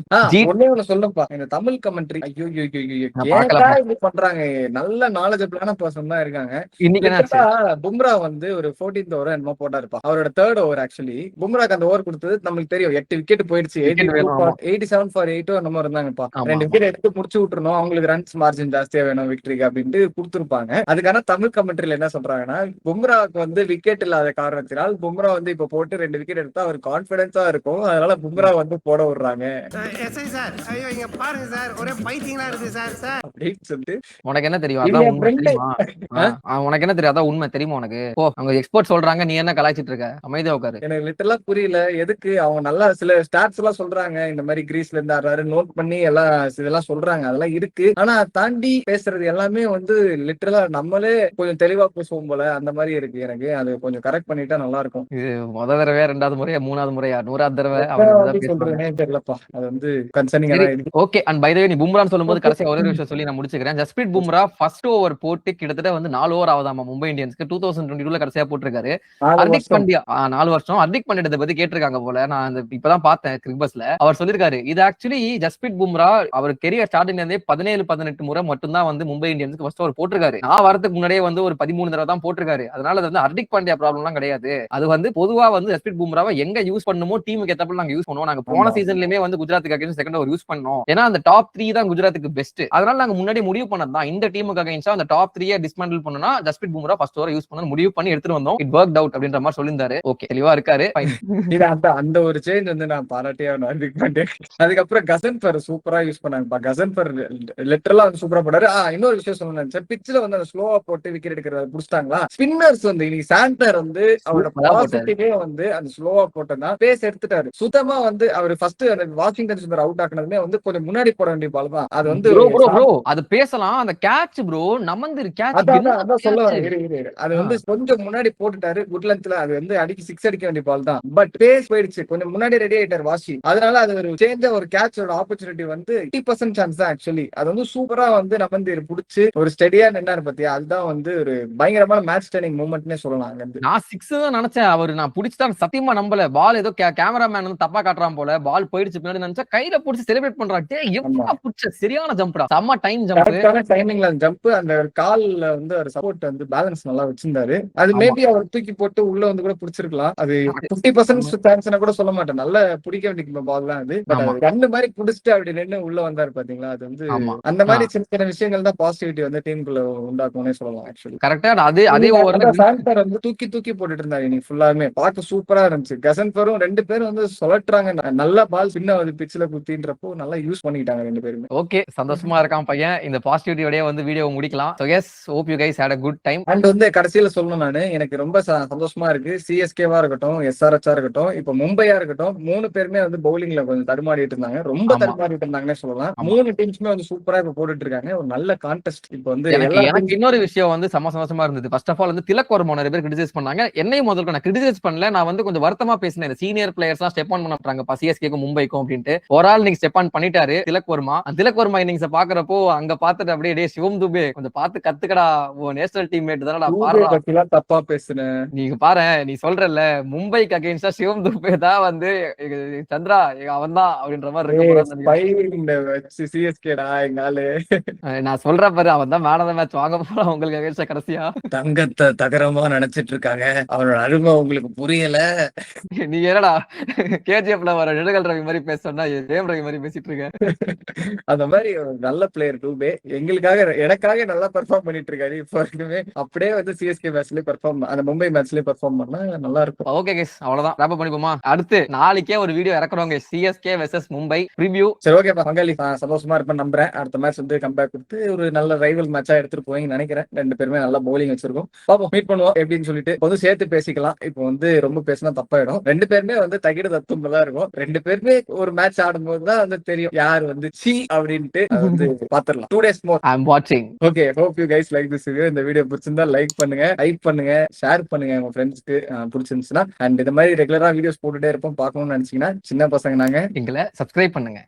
ஒண்ணே ஒண்ணு சொல்லப்பா, இந்த தமிழ் கமெண்ட்ரி ஐயோ இப்படி பண்றாங்க. நல்ல நாலேஜபிளான பர்சன் தான் இருக்காங்க. பும்ரா வந்து ஒரு 14th ஓவர் என்னமோ போட்டாருப்பா, அவரோட 3rd ஓவர். ஆக்சுவலி பும்ராக்கு அந்த ஓவர் கொடுத்தது நமக்கு தெரியும், 8 விக்கெட் போயிடுச்சு. 87 for 8 என்னமோ இருந்தாங்கப்பா. 2 விக்கெட் எடுத்து முடிச்சு விட்டுருணும், அவங்களுக்கு ரன்ஸ் மார்ஜின் ஜாஸ்தியா வேணும் விக்டரிக்கு அப்படின்ட்டு கொடுத்துருப்பாங்க. அதுக்கான தமிழ் கமெண்ட்ரியில என்ன சொல்றாங்கன்னா, பும்ராவுக்கு வந்து விக்கெட் இல்லாத காரணத்தினால் பும்ரா வந்து இப்ப போட்டு 2 விக்கெட் எடுத்தா அவர் கான்பிடன்ஸா இருக்கும், அதனால பும்ரா வந்து போட விடுறாங்க அப்படின்னு சொல்லிட்டு. உனக்கு என்ன தெரியும் அதான் உண்மை தெரியுமா? உனக்கு என்ன தெரியும் அதான் உண்மை தெரியுமா உனக்கு? ஓ அவங்க எக்ஸ்பர்ட் சொல்றாங்க, நீ என்ன கலாய்ச்சிட்டு இருக்க? அமைதியா உட்காரு. எனக்கு லிட்டரலா புரியல எதுக்கு அவங்க நல்லா சில ஸ்டாட்ஸ் எல்லாம் சொல்றாங்க, இந்த மாதிரி கிரீஸ்ல இருந்து ஆடுறாரு நோட் பண்ணி எல்லாம் இதெல்லாம் சொல்றாங்க, அதெல்லாம் இருக்கு. ஆனா தாண்டி பேசுறது எல்லாமே வந்து லிட்டரலா நம்மளே கொஞ்சம் தெளிவா பேசுவோம் போல அந்த மாதிரி இருக்கு எனக்கு. அது கொஞ்சம் கரெக்ட் பண்ணிட்டா நல்லா இருக்கும். இது முத தடவை, 2வது முறையா, 3வது முறையா, 100வது தடவை அவங்க எத்தனை வாட்டி இப்படிதான் பேசுவாங்க. சொல்றதுனே தெரியலப்பா. அது வந்து கன்சர்னிங்கா சரி. தான் இருக்கு. ஓகே. அண்ட் பை த வே நீ பும்ரான்னு சொல்லும்போது கடைசியா ஒரே ஒரு விஷயம் சொல்லி நான் முடிச்சுக்கிறேன். ஜஸ்பிரீத் பும்ரா ஃபர்ஸ்ட் ஓவர் போட்டு கிட்டத்தட்ட வந்து 4 ஓவர் ஆகுதாமா மும்பை இந்தியன்ஸ்க்கு. 2022ல கடைசியா போட்டிருக்காரு. 4 ஹர்திக் வருஷம். பாண்டியா 4 வருஷம். ஹர்திக் பாண்டியா இதை பத்தி கேட்டிருக்காங்க போல. நான் அந்த இப்பதான் பார்த்தேன் கிரிக்பஸ்ல. அவர் சொல்லியிருக்காரு, இது ஆக்சுவலி ஜஸ்பிரீத் பும்ரா அவர் கெரியர் ஸ்டார்டிங்ல இருந்தே 17, 18 முறை மட்டும்தான் வந்து மும்பை இந்தியன்ஸ்க்கு ஃபர்ஸ்ட் ஓவர் போட்டிருக்காரு. நான் வரதுக்கு முன்னாடியே வந்து ஒரு 13 தடவை தான் போட்டிருக்காரு. அதனால அது வந்து ஹர்திக் பாண்டியா ப்ராப்ளம்லாம் கிடையாது. அது வந்து பொதுவா வந்து ஜஸ்பிரீத் பும்ராவை எங்க யூஸ் பண்ணுமோ டீமுக்கு ஏத்தப்ப நாங்க யூஸ் பண்ணுவோம். நாங்க போன சீசன்லயுமே வந்து குஜராத்துக்கு அகைன்ஸ்ட் செகண்ட் ஓவர் யூஸ் பண்ணோம். ஏன்னா அந்த டாப் 3 தான் குஜராத்துக்கு பெஸ்ட். அதனால நாங்க முன்னாடி முடிவு பண்ணதான் இந்த டீமுக்கு அகைன்ஸ்டா அந்த டாப் 3 டிஸ்மேண்டில் பண்ணனும்னா Jasprit Bumrah first over use பண்ணனும் முடிவு பண்ணி எடுத்துட்டு வந்தோம். இட் வொர்க்ட் அவுட் அப்படின்ற மாதிரி சொல்லிருந்தாரு. ஓகே, தெளிவா இருக்காரு. இது அந்த ஒரு சேஞ்ச் வந்து நான் பாராட்டே ஆகணும் ஹர்திக் பாண்டியா. அதுக்கப்புறம் கசன்பர் சூப்பரா யூஸ் பண்ணாங்கப்பா. கசன்பர் லிட்டரலா வந்து சூப்பரா போட்டாரு. இன்னொரு விஷயம் சொல்லணும், பிட்ச்ல வந்து அந்த ஸ்லோவா போட்டு விக்கெட் எடுக்கிறத புடிச்சிட்டாங்களா. ஸ்பின்னர்ஸ் வந்து இன்னைக்கு சாண்டர் வந்து அவரோட பாசிட்டிவே வந்து அந்த ஸ்லோவா போட்டதா பேஸ் எடுத்துட்டாரு. சுத்தமா வந்து அவர் ஃபர்ஸ்ட் அந்த வாஷிங்டன் சுந்தர் அவுட் ஆக்குனதுமே வந்து கொஞ்சம் முன்னாடி போட வேண்டிய பால் தான். அது வந்து ப்ரோ அது பேசலாம். அந்த கேட்ச் ப்ரோ நமந்திரு கேட்ச் அதான் சொல்ல வரேன். அது வந்து கொஞ்சம் முன்னாடி போட்டுட்டாரு. குட் லென்த்ல அது வந்து அடிக்க 6 அடிக்க வேண்டிய பால் தான். பட் பேஸ் போயிடுச்சு. கொஞ்சம் முன்னாடி ரெடி ஆயிட்டார் வாஷி. அதனால அது ஒரு சேஞ்சா ஒரு கேட்சோட ஆப்பர்ச்சுனிட்டி வந்து 50% சான்ஸ் தான் ஆக்சுவலி. அது வந்து சூப்பரா வந்து நமந்திரு புடிச்சு ஒரு ஸ்டெடியா நின்னாரு பாத்தியா. அதுதான் வந்து ஒரு பயங்கரமான மேட்ச் டர்னிங் மூமெண்ட்னே சொல்லலாம். நான் 6 தான் நினைச்சேன். அவர் நான் புடிச்சுதான் சத்தியமா நம்பல. பால் ஏதோ கேமராமேன் வந்து தப்பா காட்டுறான் போல. பால் போயிடுச்சு பின்னாடி நினைச்சா கையில புடிச்சு செலிப்ரேட் பண்றான். எப்பா புடிச்ச சரியான ஜம்ப்டா. செம்ம டைம் ஜம்ப். கரெக்டான டைமிங்ல ஜம்ப். அந்த கால்ல வந்து ஒரு சப்போர்ட் வந்து பேலன்ஸ் நல்லா வச்சிருந்தாரு. அது மேபி அவர் தூக்கி போட்டு உள்ள வந்து கூட புடிச்சிருக்கலாம். அது 50% சான்ஸ்னா கூட சொல்ல மாட்டேன். நல்ல பிடிக்க வேண்டிய பால் தான் அது. பட் அது ரெண்டு மாதிரி புடிச்சிட்டு அப்படி நின்னு உள்ள வந்தாரு பாத்தீங்களா. அது வந்து அந்த மாதிரி சின்ன சின்ன விஷயங்கள் தான் பாசிட்டிவிட்டி வந்து டீமுக்குள்ள உண்டாக்கும்னே சொல்லலாம் ஆக்சுவலி. கரெக்டா அதே ஓவர்ல சாண்டர் வந்து தூக்கி போட்டுட்டு இருந்தாரு இன்னைக்கு ஃபுல்லாமே. பார்க்க சூப்பரா இருந்துச்சு. கசன்பரும் 2 பேரும் வந்து சொல்லட்டுறாங்க. நல்ல பால் பின்ன வந்து பிட்ச்ல குத்தின்றப்போ நல்லா யூஸ் பண்ணிக்கிட்டாங்க 2 பேருமே. ஓகே, சந்தோஷமா இருக்கான் பையன். இந்த பாசிட்டிவிட்டியோடயே வந்து வீடியோ முடிக்கலாம். So yes, hope you guys had a good time. And வந்து கடைசியில சொல்லணும், நானு எனக்கு ரொம்ப சந்தோஷமா இருக்கு. சிஎஸ்கேவா இருக்கட்டும், எஸ்ஆர்எச்சா இருக்கட்டும், இப்ப மும்பையா இருக்கட்டும், 3 பேருமே வந்து பவுலிங்ல கொஞ்சம் தடுமாறிட்டு இருந்தாங்க. ரொம்ப தடுமாறிட்டு இருந்தாங்கன்னே சொல்லலாம். 3 டீம்ஸுமே வந்து சூப்பரா இப்ப போட்டுட்டு இருக்காங்க. ஒரு நல்ல கான்டெஸ்ட். இப்ப வந்து எனக்கு இன்னொரு விஷயம் வந்து சந்தோஷமா இருந்தது. ஃபர்ஸ்ட் ஆஃப் ஆல் வந்து திலக் வர்மா நிறைய பேர் கிரிட்டிசைஸ் பண்ணாங்க. என்னையும் முதல்ல நான் கிரிட்டிசைஸ் பண்ணல. நான் வந்து கொஞ்சம் வருத்தமா பேசினேன். சீனியர் பிளேயர்ஸ்லாம் ஸ்டெப் ஆன் பண்ணாங்க சிஎஸ்கேக்கும் மும்பைக்கும் அப்படின்ட்டு. ஒரு ஆள் நீங்க ஸ்டெப் ஆன் பண்ணிட்டாரு திலக் வர்மா. திலக் வர்மா இன்னிங்ஸ் பாக்குறப்போ அங்க பாத்துட்டு அப்படியே சிவம் துபே கொஞ்சம் பாத்து கத்துக்கடா, நேஷனல் டீம்மேட் தானடா பாரு. தப்பா பேசுனேன். நீங்க பாரு, நீ சொல்றல மும்பைக்கு அகைன்ஸ்டா சிவம் துபே தான் வந்து சந்திரா அவன் தான் அப்படின்ற மாதிரி இருக்கு. சிஎஸ்கேடா எங்காலு நான் சொல்ற பாரு, அவன் தான் மேன் ஆஃப் தி மேட்ச் வாங்க போறான் உங்களுக்கு அகைன்ஸ்டா கடைசியா. தங்கத்தை தகரமா நினைச்சிட்டு இருக்காங்க. அவனோட அருமை உங்களுக்கு புரியல. நீ என்னடா கேஜிஎஃப்ல வர நெடுகல் ரவி மாதிரி பேசுறா, ஜெயம் ரவி மாதிரி பேசிட்டு இருக்க. அந்த மாதிரி நல்ல பிளேயர் டூபே எங்களுக்காக எனக்காக நல்லா பெர்ஃபார்ம் பண்ணிட்டு இருக்காரு. இப்போ வரைக்குமே அப்படியே வந்து சிஎஸ்கே மேட்ச்லயே பெர்ஃபார்ம், அந்த மும்பை மேட்ச்லயே பெர்ஃபார்ம் பண்ணா நல்லா இருக்கும். ஓகே கைஸ், அவ்வளவுதான் ராப் பண்ணிப்போமா. அடுத்து நாளைக்கே ஒரு வீடியோ இறக்குறோங்க, சிஎஸ்கே வெர்சஸ் மும்பை ரிவ்யூ. சரி ஓகே பங்காளி, சந்தோஷமா இருப்பேன் நம்புறேன். அடுத்த மேட்ச் வந்து கம்பேக் கொடுத்து ஒரு நல்ல ரைவல் மேட்சா எடுத்துட்டு போய் நினைக்கிறேன். 2 பேருமே நல்லா பவுலிங் வச்சிருக்கோம். பாப்போம், மீட் பண்ணுவோம் எப்படின்னு சொல்லிட்டு வந்து சேர்த்து பேசிக்கலாம். இப்போ வந்து ரொம்ப பேசினா தப்பாயிடும். 2 பேருமே வந்து தகிட தத்துவம் தான் இருக்கும். 2 பேருமே ஒரு மேட்ச் ஆடும்போது தான் வந்து தெரியும் யார் வந்து சி அப்படின்ட்டு வந்து பாத்துடலாம். 2 days more. I am watching. Okay, hope you guys like this video. இந்த வீடியோ பிடிச்சிருந்தா லைக் பண்ணுங்க, லைக் பண்ணுங்க, ஷேர் பண்ணுங்க உங்க ஃப்ரெண்ட்ஸ்க்கு பிடிச்சிருந்துச்சுன்னா. அண்ட் இந்த மாதிரி ரெகுலரா வீடியோஸ் போட்டுட்டே இருப்போம். பார்க்கணும்னு நினைச்சீங்கன்னா சின்ன பசங்க நாங்க, எங்களை சப்ஸ்கிரைப் பண்ணுங்க.